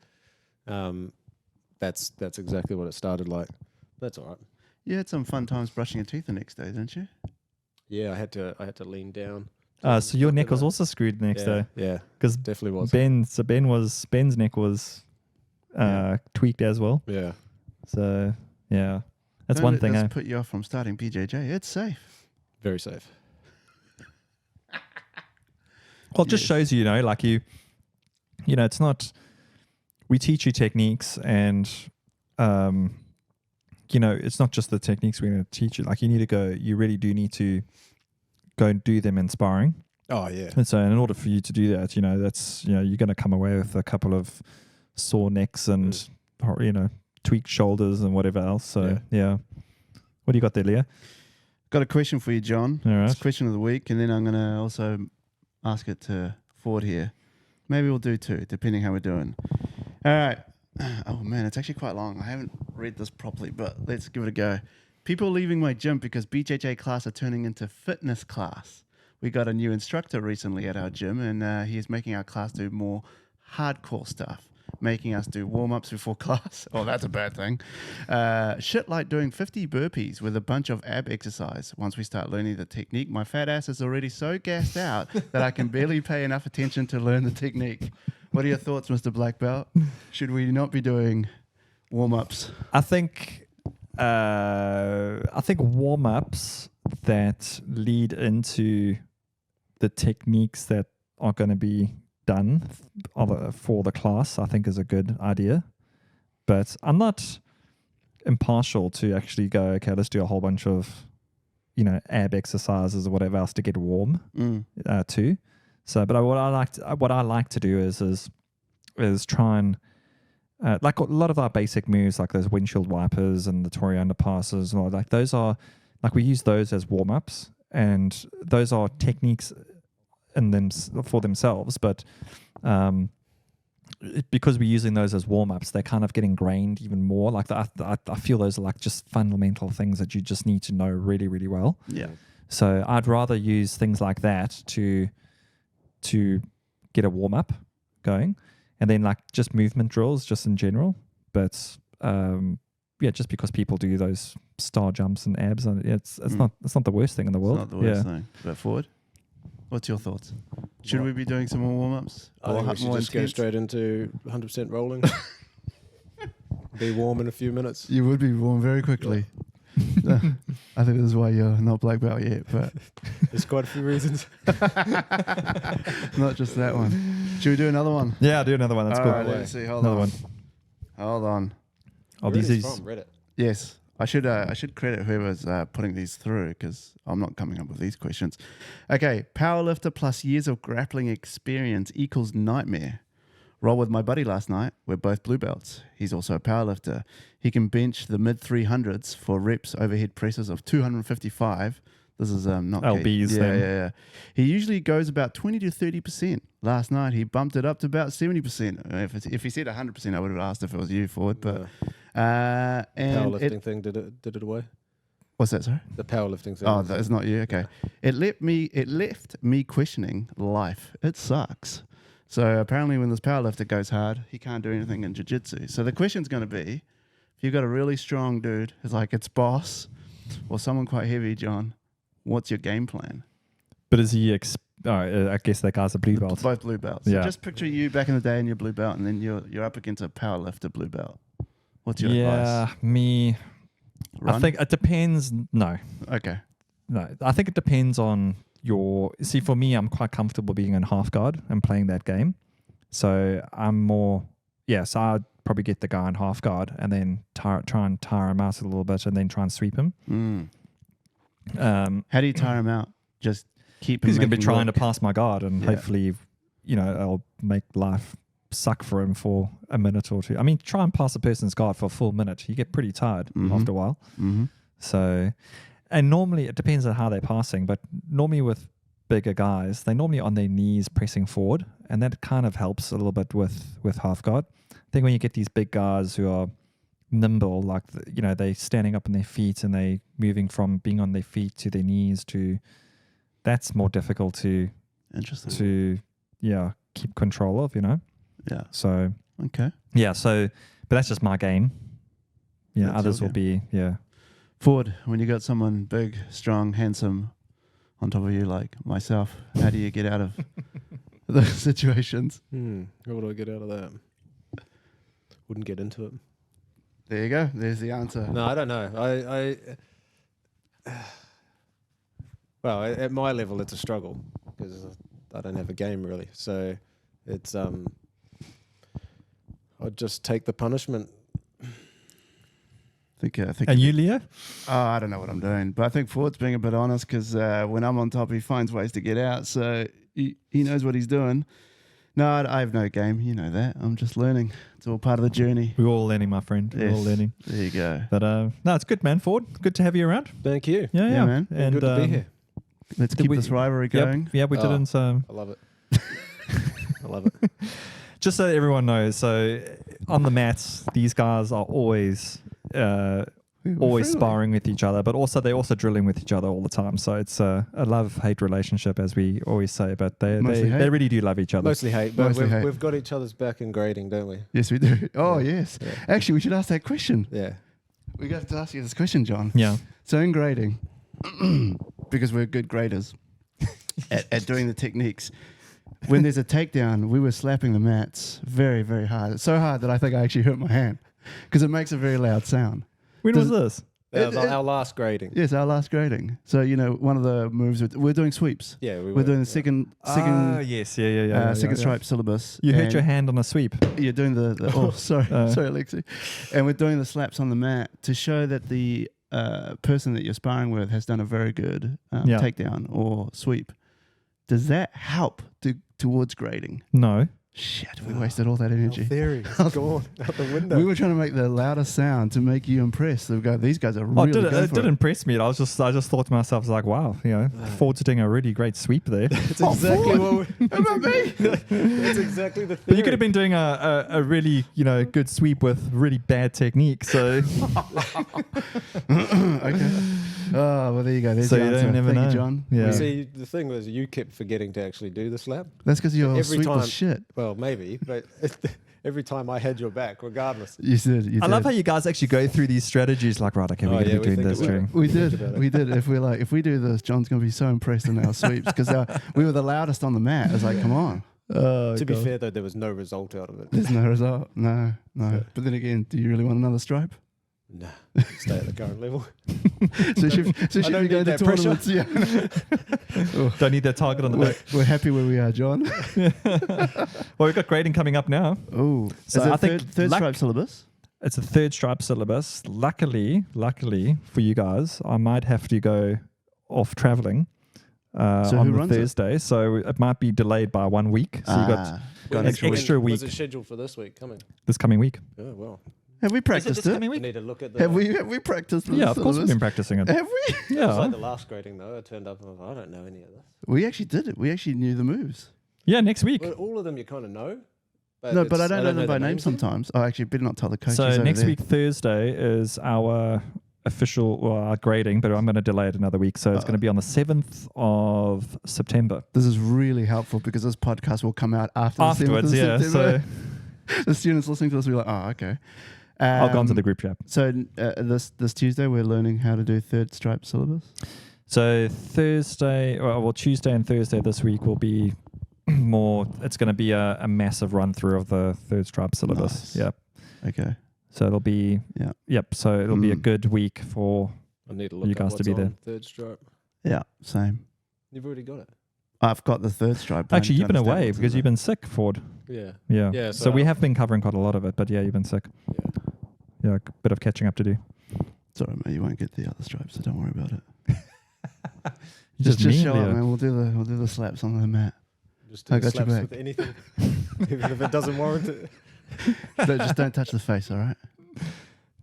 Speaker 2: That's exactly what it started like. That's all right.
Speaker 3: You had some fun times brushing your teeth the next day, didn't you?
Speaker 2: Yeah, I had to lean down.
Speaker 1: So your neck was also screwed the next day.
Speaker 2: Yeah,
Speaker 1: because
Speaker 2: definitely was.
Speaker 1: Ben's neck was tweaked as well.
Speaker 2: Yeah.
Speaker 1: So yeah, that's
Speaker 3: Don't
Speaker 1: one
Speaker 3: let
Speaker 1: thing.
Speaker 3: this put you off from starting BJJ. It's safe.
Speaker 2: Very safe.
Speaker 1: Well, it just shows you, it's not. We teach you techniques, and it's not just the techniques we're going to teach you. Like you need to go. You really do need to go and do them in sparring.
Speaker 2: Oh yeah.
Speaker 1: And so, in order for you to do that, that's you're going to come away with a couple of sore necks and tweaked shoulders and whatever else. So yeah. What do you got there, Leah?
Speaker 3: Got a question for you, John.
Speaker 1: All right.
Speaker 3: It's question of the week, and then I'm going to also ask it to Ford here. Maybe we'll do two, depending how we're doing. All right. Oh, man, it's actually quite long. I haven't read this properly, but let's give it a go. People leaving my gym because BJJ class are turning into fitness class. We got a new instructor recently at our gym, and he is making our class do more hardcore stuff, making us do warm-ups before class. Oh, that's a bad thing. Shit like doing 50 burpees with a bunch of ab exercise. Once we start learning the technique, my fat ass is already so gassed out that I can barely pay enough attention to learn the technique. What are your thoughts, Mr. Black Belt? Should we not be doing warm-ups?
Speaker 1: I think warm-ups that lead into the techniques that are going to be done for the class, I think is a good idea. But I'm not impartial to actually go, okay, let's do a whole bunch of, ab exercises or whatever else to get warm too. So, but what I like to do is try and like a lot of our basic moves, like those windshield wipers and the Tory underpasses, and all like those are like we use those as warm ups, and those are techniques in them for themselves. But because we're using those as warm ups, they kind of get ingrained even more. Like I feel those are like just fundamental things that you just need to know really, really well.
Speaker 3: Yeah.
Speaker 1: So I'd rather use things like that to get a warm up going, and then like just movement drills just in general. But just because people do those star jumps and abs, and it's not the worst thing in the world.
Speaker 3: It's not the worst thing. But Forward, what's your thoughts? Should we be doing some more warm-ups?
Speaker 2: I think we should just go straight into 100% rolling. Be warm in a few minutes.
Speaker 3: You would be warm very quickly. I think this is why you're not black belt yet, but
Speaker 2: there's quite a few reasons.
Speaker 3: Not just that one. Should we do another one?
Speaker 1: Yeah, I'll do another one. That's cool.
Speaker 3: Right, let's see. Hold on.
Speaker 2: Oh,
Speaker 1: these
Speaker 2: from Reddit.
Speaker 3: Yes, I should credit whoever's putting these through because I'm not coming up with these questions. Okay, powerlifter plus years of grappling experience equals nightmare. Roll with my buddy last night. We're both blue belts. He's also a powerlifter. He can bench the mid 300s for reps overhead presses of 255 This is not
Speaker 1: LBs
Speaker 3: Yeah,
Speaker 1: then.
Speaker 3: yeah. He usually goes about 20 to 30%. Last night he bumped it up to about 70%. If he said 100%, I would have asked if it was you, Ford. But and
Speaker 2: powerlifting thing did it away.
Speaker 3: What's that, sorry?
Speaker 2: The powerlifting thing.
Speaker 3: Oh, that's not you. Okay. It left me questioning life. It sucks. So apparently, when this powerlifter goes hard, he can't do anything in jiu-jitsu. So the question's going to be, if you've got a really strong dude, it's like it's boss, or someone quite heavy, John, what's your game plan?
Speaker 1: But is he? I guess that guy's a blue belt.
Speaker 3: Both blue belts.
Speaker 1: Yeah.
Speaker 3: So just picture you back in the day in your blue belt, and then you're up against a powerlifter blue belt. What's your advice?
Speaker 1: Me.
Speaker 3: Run?
Speaker 1: I think it depends. No,
Speaker 3: Okay.
Speaker 1: I think it depends on your. See, for me, I'm quite comfortable being in half guard and playing that game. So I'm more. So I'd probably get the guy in half guard and then try and tire him out a little bit and then try and sweep him.
Speaker 3: How do you tire him out? Just keep him.
Speaker 1: He's going to be
Speaker 3: making
Speaker 1: trying to
Speaker 3: work?
Speaker 1: pass my guard, and hopefully, I'll make life suck for him for a minute or two. I mean, try and pass a person's guard for a full minute. You get pretty tired after a while.
Speaker 3: Mm-hmm.
Speaker 1: So, and normally it depends on how they're passing, but normally with bigger guys, they're normally on their knees pressing forward, and that kind of helps a little bit with half guard. I think when you get these big guys who are nimble, like, they're standing up on their feet and they moving from being on their feet to their knees that's more difficult to keep control of,
Speaker 3: Yeah.
Speaker 1: So,
Speaker 3: Okay.
Speaker 1: but that's just my game. Yeah,
Speaker 3: That's
Speaker 1: others
Speaker 3: your
Speaker 1: will be,
Speaker 3: Ford, when you got someone big, strong, handsome on top of you like myself, how do you get out of those situations?
Speaker 2: How do I get out of that? Wouldn't get into it.
Speaker 3: There you go. There's the answer.
Speaker 2: No, I don't know. Well, at my level, it's a struggle because I don't have a game really. So it's I'd just take the punishment.
Speaker 3: I think
Speaker 1: And you, Leo?
Speaker 3: I don't know what I'm doing, but I think Ford's being a bit honest because when I'm on top, he finds ways to get out. So he knows what he's doing. No, I have no game. You know that. I'm just learning. It's all part of the journey.
Speaker 1: We're all learning, my friend. We're all learning.
Speaker 3: There you go.
Speaker 1: But no, it's good, man. Ford, good to have you around.
Speaker 2: Thank you.
Speaker 1: Yeah,
Speaker 3: man.
Speaker 1: And
Speaker 2: good to be here.
Speaker 3: Let's keep this rivalry going.
Speaker 1: Yeah, we didn't.
Speaker 2: I love it. I love it.
Speaker 1: Just so everyone knows, so on the mats, these guys are always sparring with each other, but also they're also drilling with each other all the time. So it's a love-hate relationship, as we always say. But they really do love each other.
Speaker 2: Mostly hate, but we've got each other's back in grading, don't we?
Speaker 3: Yes, we do. Oh, yes.
Speaker 2: Yeah.
Speaker 3: Actually, we should ask that question.
Speaker 2: Yeah.
Speaker 3: We have to ask you this question, John.
Speaker 1: Yeah.
Speaker 3: So in grading, because we're good graders at doing the techniques, when there's a takedown, we were slapping the mats very, very hard. So hard that I think I actually hurt my hand because it makes a very loud sound.
Speaker 1: When was this?
Speaker 2: Our last grading.
Speaker 3: Yes, our last grading. So, one of the moves, we're doing sweeps.
Speaker 2: Yeah,
Speaker 3: we're doing the second
Speaker 1: yes,
Speaker 3: second stripe syllabus.
Speaker 1: You hurt your hand on a sweep.
Speaker 3: You're doing the sorry, Alexi. And we're doing the slaps on the mat to show that the person that you're sparring with has done a very good takedown or sweep. Does that help towards grading?
Speaker 1: No.
Speaker 3: Shit, we wasted all that energy.
Speaker 2: Theory is gone out the window.
Speaker 3: We were trying to make the loudest sound to make you impressed. These guys are really good for
Speaker 1: it did impress me. I just thought to myself, I was like, wow, Ford's doing a really great sweep there.
Speaker 2: That's exactly what we...
Speaker 3: About me?
Speaker 2: That's exactly the theory.
Speaker 1: But you could have been doing a really, good sweep with really bad technique. So
Speaker 3: okay. Oh, well, there you go. There's
Speaker 1: So
Speaker 3: the
Speaker 1: you
Speaker 3: answer.
Speaker 1: don't never
Speaker 3: Thank
Speaker 1: know.
Speaker 3: you, John.
Speaker 1: Yeah.
Speaker 2: You see, the thing was, you kept forgetting to actually do the slap.
Speaker 3: That's because your
Speaker 2: Every
Speaker 3: sweep was
Speaker 2: time-
Speaker 3: shit.
Speaker 2: Well, maybe, but every time I had your back, regardless.
Speaker 3: You did.
Speaker 1: I love how you guys actually go through these strategies. Like, right, okay, we're
Speaker 2: Oh,
Speaker 1: going to
Speaker 2: yeah,
Speaker 1: be
Speaker 2: we
Speaker 1: doing
Speaker 2: think
Speaker 1: this
Speaker 2: about
Speaker 1: during.
Speaker 2: it.
Speaker 3: We
Speaker 2: Think
Speaker 3: did.
Speaker 2: about it.
Speaker 3: We did. If we do this, John's going to be so impressed in our sweeps because we were the loudest on the mat. It's like, come on.
Speaker 2: To be fair, though, there was no result out of it.
Speaker 3: There's no result. No. But then again, do you really want another stripe?
Speaker 2: Nah, stay at the current level.
Speaker 3: So should
Speaker 2: I don't
Speaker 3: we go
Speaker 2: need
Speaker 3: to
Speaker 2: that pressure.
Speaker 3: tournaments? Yeah.
Speaker 1: Don't need that target on the back.
Speaker 3: We're happy where we are, John.
Speaker 1: Well, we've got grading coming up now.
Speaker 3: Oh,
Speaker 1: So
Speaker 3: is it
Speaker 1: I think
Speaker 3: third stripe syllabus.
Speaker 1: It's a third stripe syllabus. Luckily for you guys, I might have to go off traveling
Speaker 3: So
Speaker 1: on
Speaker 3: who
Speaker 1: the
Speaker 3: runs it?
Speaker 1: Thursday. So it might be delayed by 1 week. So you got
Speaker 3: Got
Speaker 1: an extra week.
Speaker 2: Was it scheduled for this week coming?
Speaker 1: this coming week.
Speaker 2: Oh, well.
Speaker 3: Have we
Speaker 1: Is it
Speaker 3: practiced
Speaker 1: this
Speaker 3: it?
Speaker 1: coming
Speaker 2: I
Speaker 1: week?
Speaker 2: need to look at the.
Speaker 3: Have we practiced this?
Speaker 1: Yeah, of course we've been practicing it.
Speaker 3: Have we?
Speaker 2: It's
Speaker 1: Yeah.
Speaker 2: like the last grading though. I turned up and I was like, I don't know any of this.
Speaker 3: We actually did it. We actually knew the moves.
Speaker 1: Yeah, next week.
Speaker 2: But all of them you kind of know.
Speaker 3: No, but I
Speaker 2: it's-
Speaker 3: don't know them by
Speaker 2: the
Speaker 3: name
Speaker 2: names of them.
Speaker 3: sometimes. Oh, actually, better not tell the coaches
Speaker 1: So
Speaker 3: over
Speaker 1: next
Speaker 3: there.
Speaker 1: week, Thursday, is our official our grading, but I'm going to delay it another week. So it's going to be on the 7th of September.
Speaker 3: This is really helpful because this podcast will come out after
Speaker 1: Afterwards,
Speaker 3: the 7th
Speaker 1: yeah.
Speaker 3: of
Speaker 1: So
Speaker 3: September. The students listening to this will be like, oh, okay.
Speaker 1: I'll go onto the group chat.
Speaker 3: So this Tuesday, we're learning how to do third stripe syllabus.
Speaker 1: So Thursday, well, Tuesday and Thursday this week will be more. It's going to be a massive run through of the third stripe syllabus.
Speaker 3: Nice.
Speaker 1: Yep.
Speaker 3: Okay.
Speaker 1: So it'll be.
Speaker 3: Yeah.
Speaker 1: Yep. So it'll be a good week for.
Speaker 2: I need to look
Speaker 1: You
Speaker 2: up
Speaker 1: guys to
Speaker 2: what's
Speaker 1: be there.
Speaker 2: on third stripe.
Speaker 3: Yeah, same.
Speaker 2: You've already got it.
Speaker 3: I've got the third stripe. but I
Speaker 1: Actually,
Speaker 3: need
Speaker 1: you've
Speaker 3: to
Speaker 1: been
Speaker 3: understand
Speaker 1: away
Speaker 3: what's in
Speaker 1: because you've
Speaker 3: there.
Speaker 1: been sick, Ford.
Speaker 2: Yeah.
Speaker 1: Yeah.
Speaker 2: Yeah,
Speaker 1: So
Speaker 2: so
Speaker 1: we have been covering quite a lot of it, but yeah, you've been sick.
Speaker 2: Yeah.
Speaker 1: Yeah, a bit of catching up to do.
Speaker 3: Sorry, mate. You won't get the other stripes, so don't worry about it.
Speaker 1: Just
Speaker 3: Just
Speaker 1: mean,
Speaker 3: show up,
Speaker 1: Leo.
Speaker 3: man. We'll do the slaps on the mat.
Speaker 2: Just
Speaker 3: I
Speaker 2: do
Speaker 3: got your
Speaker 2: slaps
Speaker 3: back.
Speaker 2: with anything, even if it doesn't warrant it.
Speaker 3: Just don't touch the face, all right?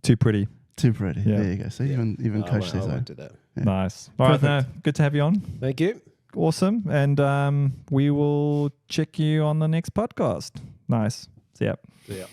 Speaker 1: Too pretty.
Speaker 3: Too pretty.
Speaker 1: Yeah.
Speaker 3: There you go. See, even
Speaker 2: I
Speaker 3: coach
Speaker 2: won't-
Speaker 3: says
Speaker 2: I
Speaker 3: that.
Speaker 2: won't do that.
Speaker 3: Yeah.
Speaker 1: Nice. All right, no,
Speaker 3: Perfect.
Speaker 1: good to have you on.
Speaker 2: Thank you.
Speaker 1: Awesome. And we will check you on the next podcast. Nice. See ya.
Speaker 2: Yeah.